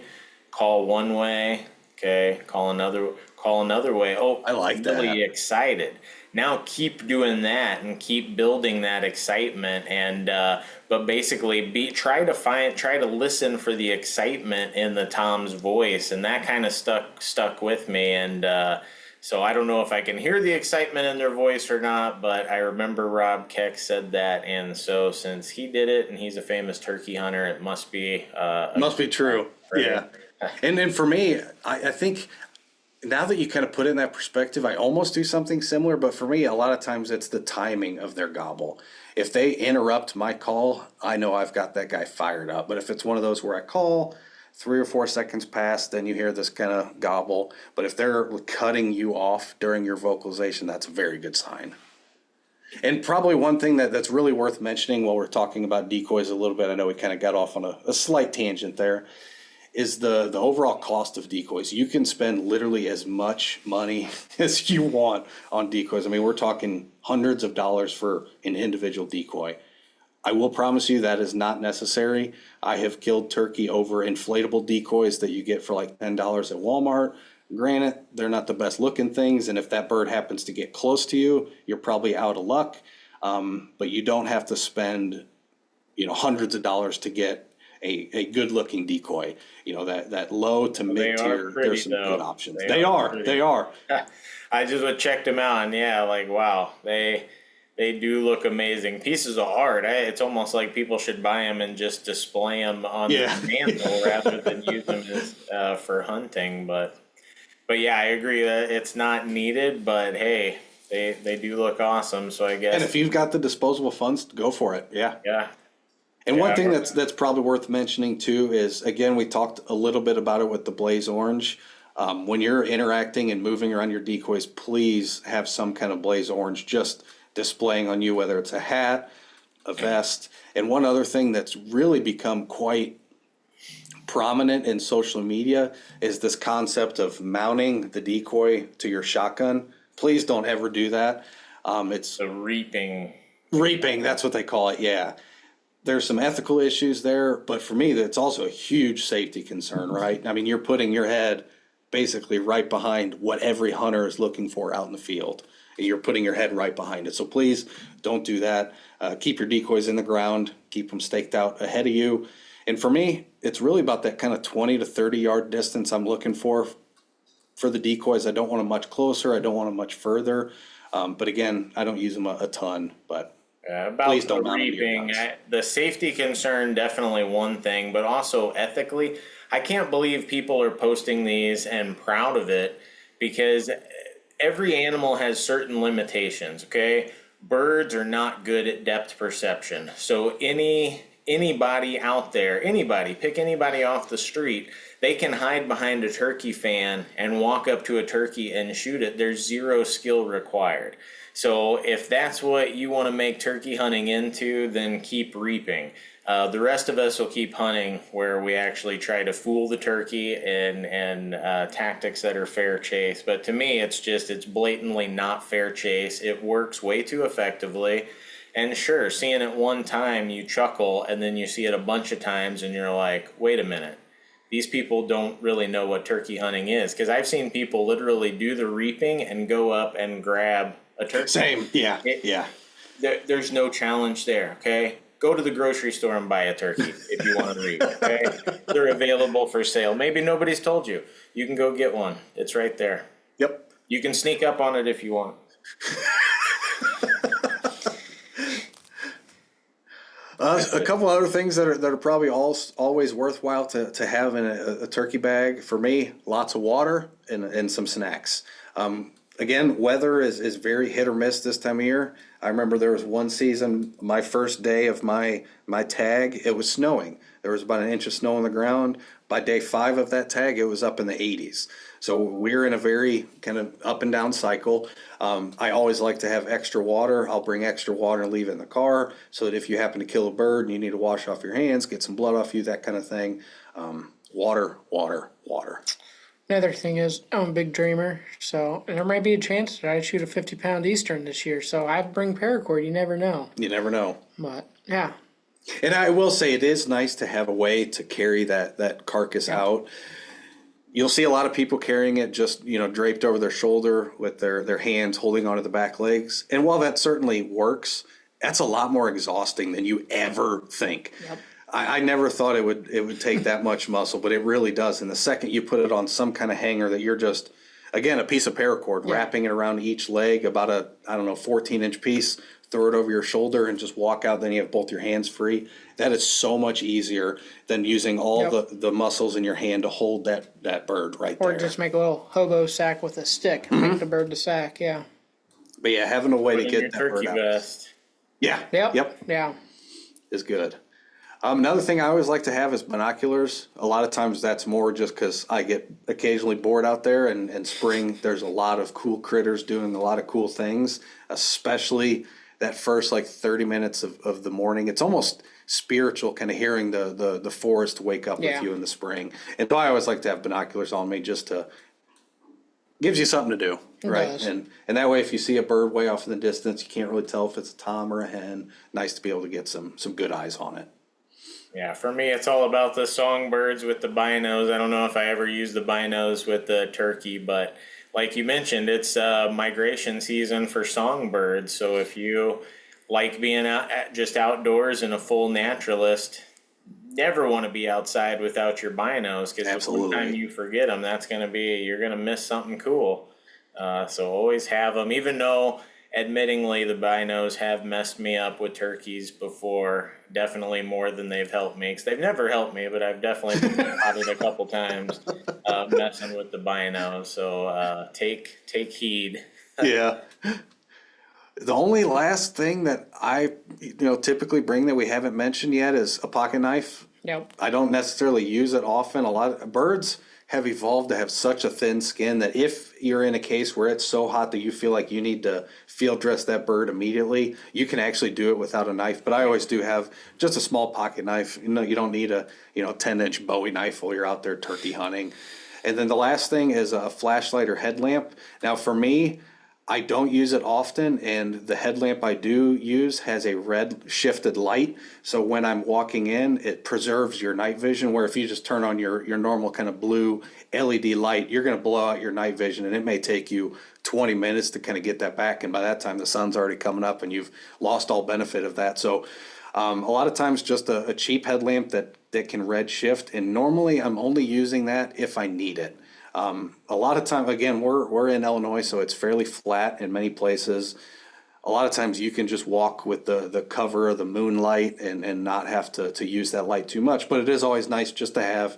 call one way, okay, call another way. Oh, I like that. Really excited. Now keep doing that and keep building that excitement, and but basically try to listen for the excitement in the tom's voice, and that kind of stuck with me. And so I don't know if I can hear the excitement in their voice or not, but I remember Rob Keck said that, and so since he did it and he's a famous turkey hunter, it must be true. Right? Yeah. And then for me, I think now that you kind of put it in that perspective, I almost do something similar, but for me, a lot of times it's the timing of their gobble. If they interrupt my call, I know I've got that guy fired up. But if it's one of those where I call, 3 or 4 seconds pass, then you hear this kind of gobble. But if they're cutting you off during your vocalization, that's a very good sign. And probably one thing that's really worth mentioning while we're talking about decoys a little bit, I know we kind of got off on a slight tangent there, is the overall cost of decoys. You can spend literally as much money as you want on decoys. I mean, we're talking hundreds of dollars for an individual decoy. I will promise you that is not necessary. I have killed turkey over inflatable decoys that you get for like $10 at Walmart. Granted, they're not the best looking things, and if that bird happens to get close to you, you're probably out of luck. But you don't have to spend, hundreds of dollars to get a good looking decoy. That low to mid tier. There's some good options. They are. I just checked them out, and yeah, like wow, they do look amazing. Pieces of art. It's almost like people should buy them and just display them on the mantle rather than use them as, for hunting. But yeah, I agree that it's not needed. But hey, they do look awesome. So I guess. And if you've got the disposable funds, go for it. Yeah. Yeah. And one thing that's probably worth mentioning too is, again, we talked a little bit about it with the blaze orange. When you're interacting and moving around your decoys, please have some kind of blaze orange just displaying on you, whether it's a hat, a vest. And one other thing that's really become quite prominent in social media is this concept of mounting the decoy to your shotgun. Please don't ever do that. It's the reaping. Reaping, that's what they call it, yeah. There's some ethical issues there, but for me, that's also a huge safety concern, right? I mean, you're putting your head basically right behind what every hunter is looking for out in the field. You're putting your head right behind it. So please don't do that. Keep your decoys in the ground. Keep them staked out ahead of you. And for me, it's really about that kind of 20 to 30 yard distance I'm looking for. for the decoys. I don't want them much closer. I don't want them much further. But again, I don't use them a ton, but About please the don't mount them to your reaping, guns. the safety concern, definitely one thing, but also ethically, I can't believe people are posting these and proud of it, because every animal has certain limitations, okay? Birds are not good at depth perception. So anybody out there, pick anybody off the street, they can hide behind a turkey fan and walk up to a turkey and shoot it. There's zero skill required. So if that's what you want to make turkey hunting into, then keep reaping. The rest of us will keep hunting where we actually try to fool the turkey and tactics that are fair chase. But to me, it's blatantly not fair chase. It works way too effectively. And sure, seeing it one time, you chuckle, and then you see it a bunch of times and you're like, wait a minute. These people don't really know what turkey hunting is. Because I've seen people literally do the reaping and go up and grab a turkey. Same, yeah, yeah. There's no challenge there, okay? Go to the grocery store and buy a turkey if you want to reap, okay? They're available for sale. Maybe nobody's told you. You can go get one. It's right there. Yep. You can sneak up on it if you want. A couple other things that are probably always worthwhile to have in a turkey bag. For me, lots of water and some snacks. Again, weather is very hit or miss this time of year. I remember there was one season, my first day of my tag, it was snowing. There was about an inch of snow on the ground. By day 5 of that tag, it was up in the 80s. So we're in a very kind of up and down cycle. I always like to have extra water. I'll bring extra water and leave it in the car so that if you happen to kill a bird and you need to wash off your hands, get some blood off you, that kind of thing. Water, water, water. Another thing is, I'm a big dreamer, so there might be a chance that I shoot a 50-pound Eastern this year. So I bring paracord. You never know. You never know. But yeah, And I will say it is nice to have a way to carry that carcass out. You'll see a lot of people carrying it just, draped over their shoulder with their hands holding onto the back legs. And while that certainly works, that's a lot more exhausting than you ever think. Yep. I never thought it would take that much muscle, but it really does. And the second you put it on some kind of hanger that you're just, again, a piece of paracord, wrapping it around each leg, about a, 14-inch piece, throw it over your shoulder and just walk out, then you have both your hands free. That is so much easier than using all the muscles in your hand to hold that bird right there. Or just make a little hobo sack with a stick and make the bird the sack, yeah. But yeah, having a way to get that turkey bird out. vest. Yeah. Yep. Yeah. Is good. Another thing I always like to have is binoculars. A lot of times that's more just because I get occasionally bored out there, and spring there's a lot of cool critters doing a lot of cool things, especially that first 30 minutes of the morning. It's almost spiritual, kind of hearing the forest wake up with you in the spring. And so I always like to have binoculars on me, just to gives you something to do, right? Does. And that way, if you see a bird way off in the distance, you can't really tell if it's a tom or a hen. Nice to be able to get some good eyes on it. Yeah, for me, it's all about the songbirds with the binos. I don't know if I ever used the binos with the turkey, but like you mentioned, it's migration season for songbirds. So if you like being just outdoors and a full naturalist, never want to be outside without your binos, because the one time you forget them, you're going to miss something cool. So always have them, even though admittingly the binos have messed me up with turkeys before, definitely more than they've helped me, because they've never helped me, but I've definitely been spotted a couple times messing with the binos. So take heed. Yeah. The only last thing that I typically bring that we haven't mentioned yet is a pocket knife. Yep. I don't necessarily use it often. A lot of birds have evolved to have such a thin skin that if you're in a case where it's so hot that you feel like you need to field dress that bird immediately, you can actually do it without a knife. But I always do have just a small pocket knife. You don't need a 10-inch Bowie knife while you're out there turkey hunting. And then the last thing is a flashlight or headlamp. Now for me, I don't use it often, and the headlamp I do use has a red shifted light. So when I'm walking in, it preserves your night vision, where if you just turn on your normal kind of blue LED light, you're going to blow out your night vision, and it may take you 20 minutes to kind of get that back. And by that time, the sun's already coming up and you've lost all benefit of that. So a lot of times just a cheap headlamp that can red shift. And normally I'm only using that if I need it. A lot of time, again, we're in Illinois, so it's fairly flat in many places. A lot of times you can just walk with the cover of the moonlight and not have to use that light too much. But it is always nice just to have,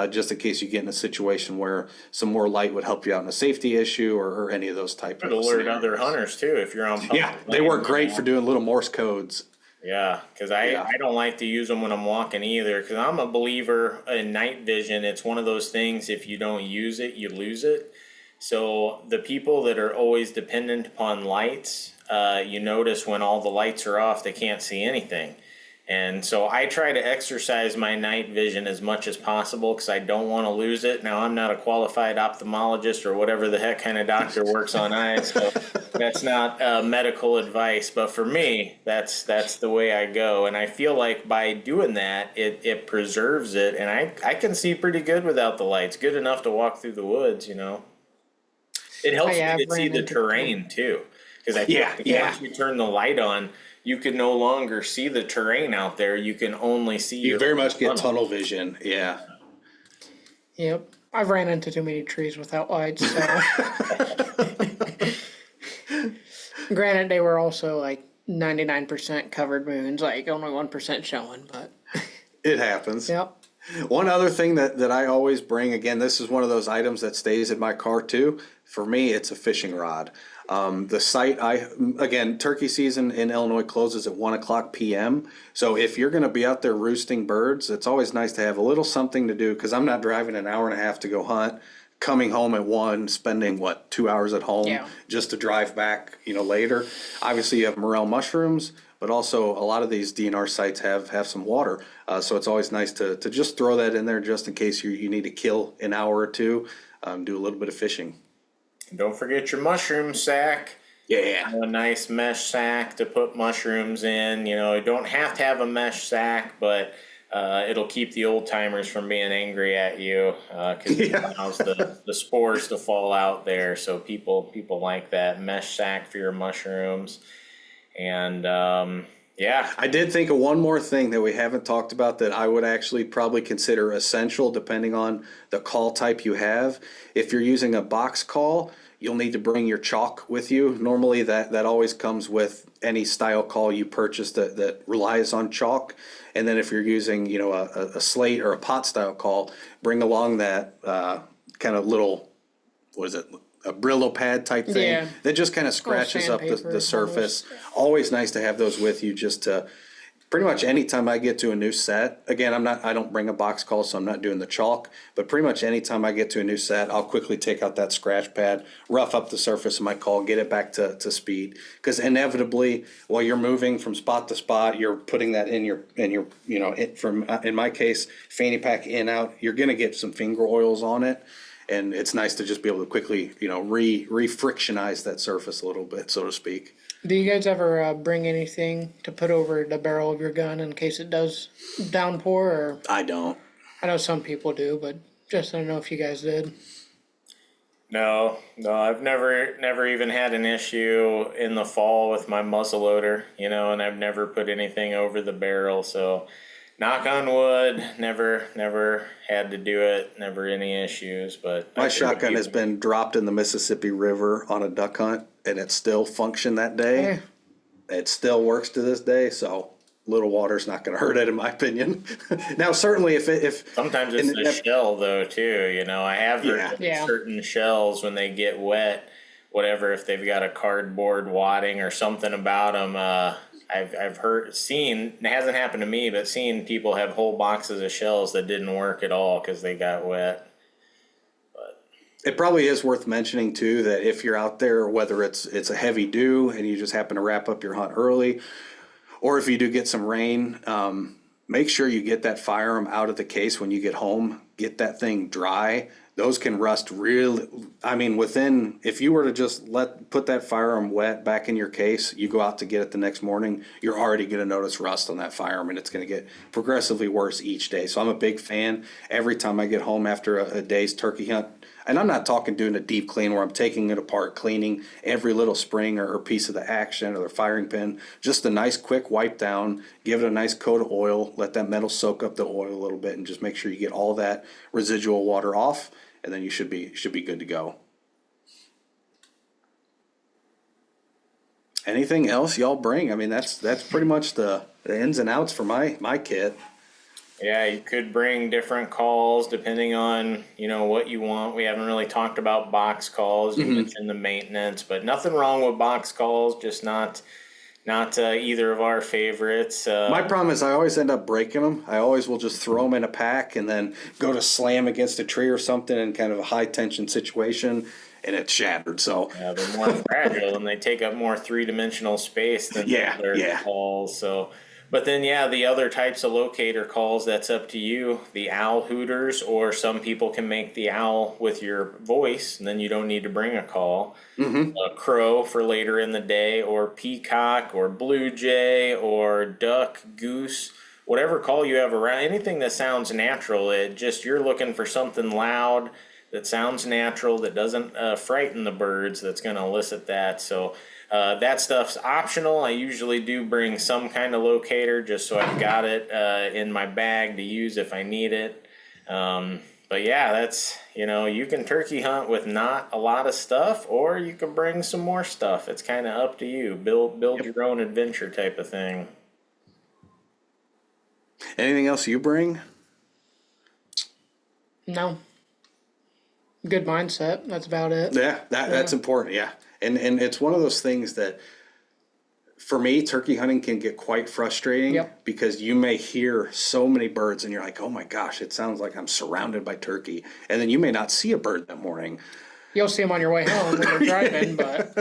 just in case you get in a situation where some more light would help you out in a safety issue or any of those type of Could alert scenarios. other hunters too if you're on public Yeah, they land, work great you know? for doing little Morse codes. Yeah, because Yeah. I don't like to use them when I'm walking either. Because I'm a believer in night vision. It's one of those things. If you don't use it, you lose it. So the people that are always dependent upon lights, you notice when all the lights are off, they can't see anything. And so I try to exercise my night vision as much as possible because I don't want to lose it. Now, I'm not a qualified ophthalmologist or whatever the heck kind of doctor works on eyes, so that's not medical advice. But for me, that's the way I go. And I feel like by doing that, it preserves it. And I can see pretty good without the lights, good enough to walk through the woods, you know. It helps me to see the terrain, too. Because I feel like once you turn the light on, you can no longer see the terrain out there. You can only see You very much get tunnel vision. Yeah. Yep. I've ran into too many trees without lights. So. Granted, they were also like 99% covered moons, like only 1% showing, but. It happens. Yep. One other thing that I always bring, again, this is one of those items that stays in my car too. For me, it's a fishing rod. The site, again, turkey season in Illinois closes at 1 o'clock p.m. So if you're going to be out there roosting birds, it's always nice to have a little something to do because I'm not driving an hour and a half to go hunt, coming home at 1, spending, 2 hours at home just to drive back, later. Obviously, you have morel mushrooms, but also a lot of these DNR sites have some water. So it's always nice to just throw that in there just in case you need to kill an hour or two, do a little bit of fishing. Don't forget your mushroom sack. Yeah. A nice mesh sack to put mushrooms in. You don't have to have a mesh sack, but it'll keep the old timers from being angry at you because it allows the spores to fall out there. So people like that mesh sack for your mushrooms. And I did think of one more thing that we haven't talked about that I would actually probably consider essential depending on the call type you have. If you're using a box call, you'll need to bring your chalk with you. Normally that always comes with any style call you purchase that relies on chalk. And then if you're using, a slate or a pot style call, bring along that kind of little, a Brillo pad type thing that just kind of scratches up the surface. Always nice to have those with you just to pretty much anytime I get to a new set. Again, I don't bring a box call, so I'm not doing the chalk, but pretty much anytime I get to a new set, I'll quickly take out that scratch pad, rough up the surface of my call, get it back to speed. Because inevitably, while you're moving from spot to spot, you're putting that in your in my case, fanny pack in out, you're going to get some finger oils on it. And it's nice to just be able to quickly, re-frictionize that surface a little bit, so to speak. Do you guys ever bring anything to put over the barrel of your gun in case it does downpour? Or I don't. I know some people do, but just I don't know if you guys did. No, I've never even had an issue in the fall with my muzzleloader, and I've never put anything over the barrel, so knock on wood, never had to do it, never any issues, but my shotgun has been dropped in the Mississippi River on a duck hunt and it still functioned that day. It still works to this day, so little water's not going to hurt it in my opinion. Now certainly if sometimes it's the shell though too, I have heard certain shells when they get wet, whatever, if they've got a cardboard wadding or something about them, I've seen, it hasn't happened to me, but seen people have whole boxes of shells that didn't work at all because they got wet. But it probably is worth mentioning too that if you're out there, whether it's a heavy dew and you just happen to wrap up your hunt early, or if you do get some rain, make sure you get that firearm out of the case when you get home. Get that thing dry. Those can rust really. If you were to just put that firearm wet back in your case, you go out to get it the next morning, you're already going to notice rust on that firearm, and it's going to get progressively worse each day. So I'm a big fan. Every time I get home after a day's turkey hunt, and I'm not talking doing a deep clean where I'm taking it apart, cleaning every little spring or piece of the action or the firing pin. Just a nice quick wipe down, give it a nice coat of oil, let that metal soak up the oil a little bit, and just make sure you get all that residual water off. and then you should be good to go. Anything else y'all bring? I mean, that's pretty much the ins and outs for my kit. Yeah, you could bring different calls depending on, what you want. We haven't really talked about box calls. You mentioned the maintenance, but nothing wrong with box calls, just not either of our favorites. My problem is I always end up breaking them. I always will just throw them in a pack and then go to slam against a tree or something in kind of a high tension situation, and it's shattered. So yeah, they're more fragile and they take up more three-dimensional space than their calls. So, but then the other types of locator calls, that's up to you. The owl hooters, or some people can make the owl with your voice, and then you don't need to bring a call. A crow for later in the day, or peacock, or blue jay, or duck, goose, whatever call you have around. Anything that sounds natural. You're looking for something loud that sounds natural, that doesn't frighten the birds, that's going to elicit that. So that stuff's optional. I usually do bring some kind of locator just so I've got it in my bag to use if I need it. But yeah, that's, you can turkey hunt with not a lot of stuff, or you can bring some more stuff. It's kind of up to you. Build your own adventure type of thing. anything else you bring? No. Good mindset. That's about it. Yeah, that's important. Yeah, and it's one of those things that, for me, turkey hunting can get quite frustrating because you may hear so many birds and you're like, oh my gosh, it sounds like I'm surrounded by turkey, and then you may not see a bird that morning. You'll see them on your way home when you're driving, but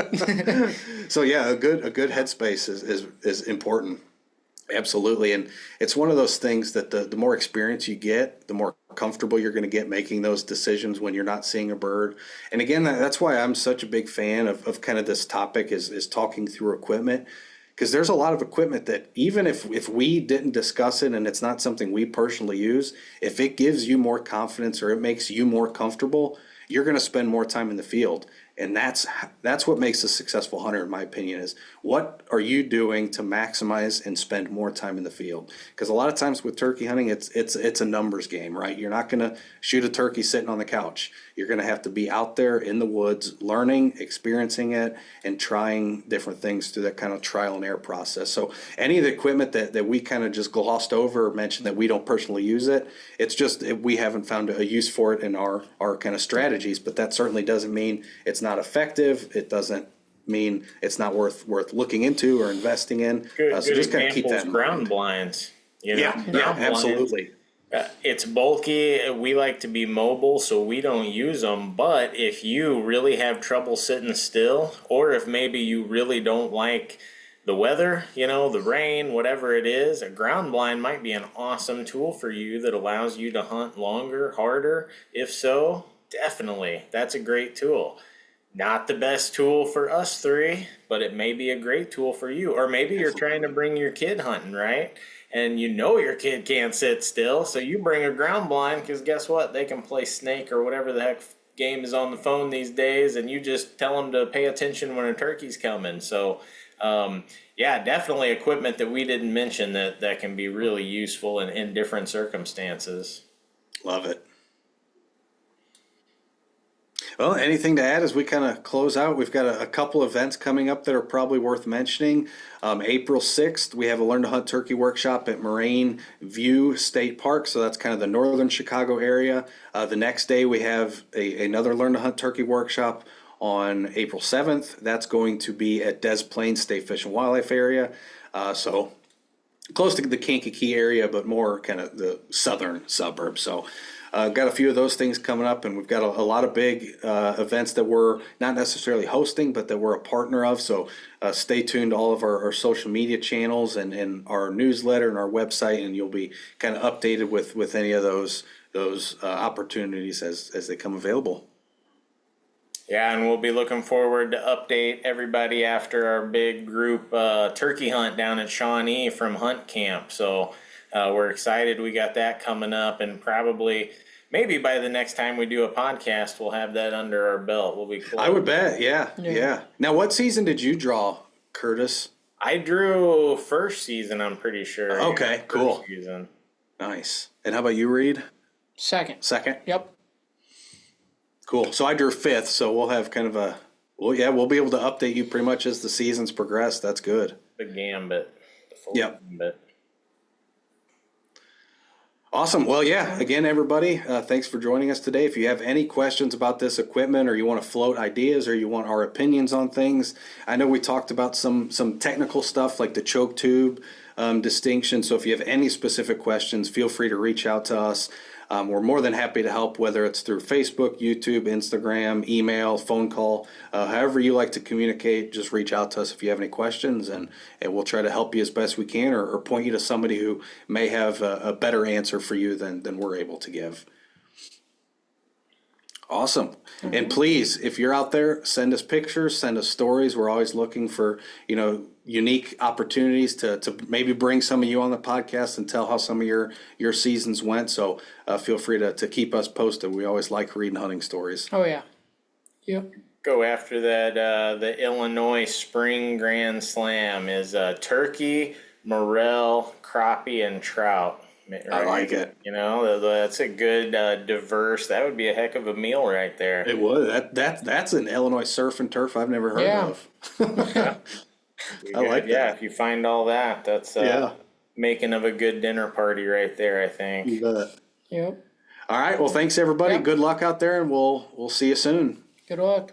So yeah, a good headspace is important. Absolutely. And it's one of those things that the more experience you get, the more comfortable you're going to get making those decisions when you're not seeing a bird. And again, that's why I'm such a big fan of kind of this topic is talking through equipment, because there's a lot of equipment that even if we didn't discuss it and it's not something we personally use, if it gives you more confidence or it makes you more comfortable, you're going to spend more time in the field. And that's what makes a successful hunter, in my opinion, is what are you doing to maximize and spend more time in the field? Because a lot of times with turkey hunting, it's a numbers game, right? You're not going to shoot a turkey sitting on the couch. You're going to have to be out there in the woods, learning, experiencing it, and trying different things through that kind of trial and error process. So any of the equipment that we kind of just glossed over or mentioned that we don't personally use it, it's just we haven't found a use for it in our kind of strategies. But that certainly doesn't mean it's not effective. It doesn't mean it's not worth looking into or investing in. Good just kind of keep that in ground mind. blinds. Yeah, absolutely. It's bulky. We like to be mobile, so we don't use them. But if you really have trouble sitting still, or if maybe you really don't like the weather, the rain, whatever it is, a ground blind might be an awesome tool for you that allows you to hunt longer, harder. If so, definitely, that's a great tool. Not the best tool for us three, but it may be a great tool for you. Or maybe you're trying to bring your kid hunting, right? And your kid can't sit still, so you bring a ground blind, because guess what? They can play Snake or whatever the heck game is on the phone these days, and you just tell them to pay attention when a turkey's coming. So, definitely equipment that we didn't mention that can be really useful in different circumstances. Love it. Well, anything to add as we kind of close out? We've got a couple events coming up that are probably worth mentioning. April 6th, we have a Learn to Hunt Turkey Workshop at Moraine View State Park, so that's kind of the northern Chicago area. The next day, we have another Learn to Hunt Turkey Workshop on April 7th. That's going to be at Des Plaines State Fish and Wildlife area. So close to the Kankakee area, but more kind of the southern suburbs. So got a few of those things coming up, and we've got a lot of big events that we're not necessarily hosting, but that we're a partner of. So stay tuned to all of our social media channels and our newsletter and our website, and you'll be kind of updated with any of those opportunities as they come available. Yeah, and we'll be looking forward to update everybody after our big group turkey hunt down at Shawnee from Hunt Camp. So we're excited. We got that coming up, and maybe by the next time we do a podcast, we'll have that under our belt. We'll be cool. I would bet, yeah. Now, what season did you draw, Curtis? I drew first season, I'm pretty sure. Okay, cool. Season. Nice. And how about you, Reed? Second. Second? Yep. Cool. So I drew 5th, so we'll have kind of we'll be able to update you pretty much as the seasons progress. That's good. The gambit. The full Yep. gambit. Awesome. Well, yeah, again, everybody, thanks for joining us today. If you have any questions about this equipment, or you want to float ideas, or you want our opinions on things, I know we talked about some technical stuff like the choke tube distinction. So if you have any specific questions, feel free to reach out to us. We're more than happy to help, whether it's through Facebook, YouTube, Instagram, email, phone call, however you like to communicate. Just reach out to us if you have any questions, and we'll try to help you as best we can, or point you to somebody who may have a better answer for you than we're able to give. Awesome. And please, if you're out there, send us pictures, send us stories. We're always looking for, unique opportunities to maybe bring some of you on the podcast and tell how some of your seasons went. So feel free to keep us posted. We always like reading hunting stories. Oh, yeah. Yep. Go after that. The Illinois Spring Grand Slam is turkey, morel, crappie, and trout. Right? I like it. That's a good diverse. That would be a heck of a meal right there. It would. That's an Illinois surf and turf I've never heard of. I like that. Yeah, if you find all that, that's making of a good dinner party right there, I think. You bet. Yep. All right. Well, thanks everybody. Yep. Good luck out there, and we'll see you soon. Good luck.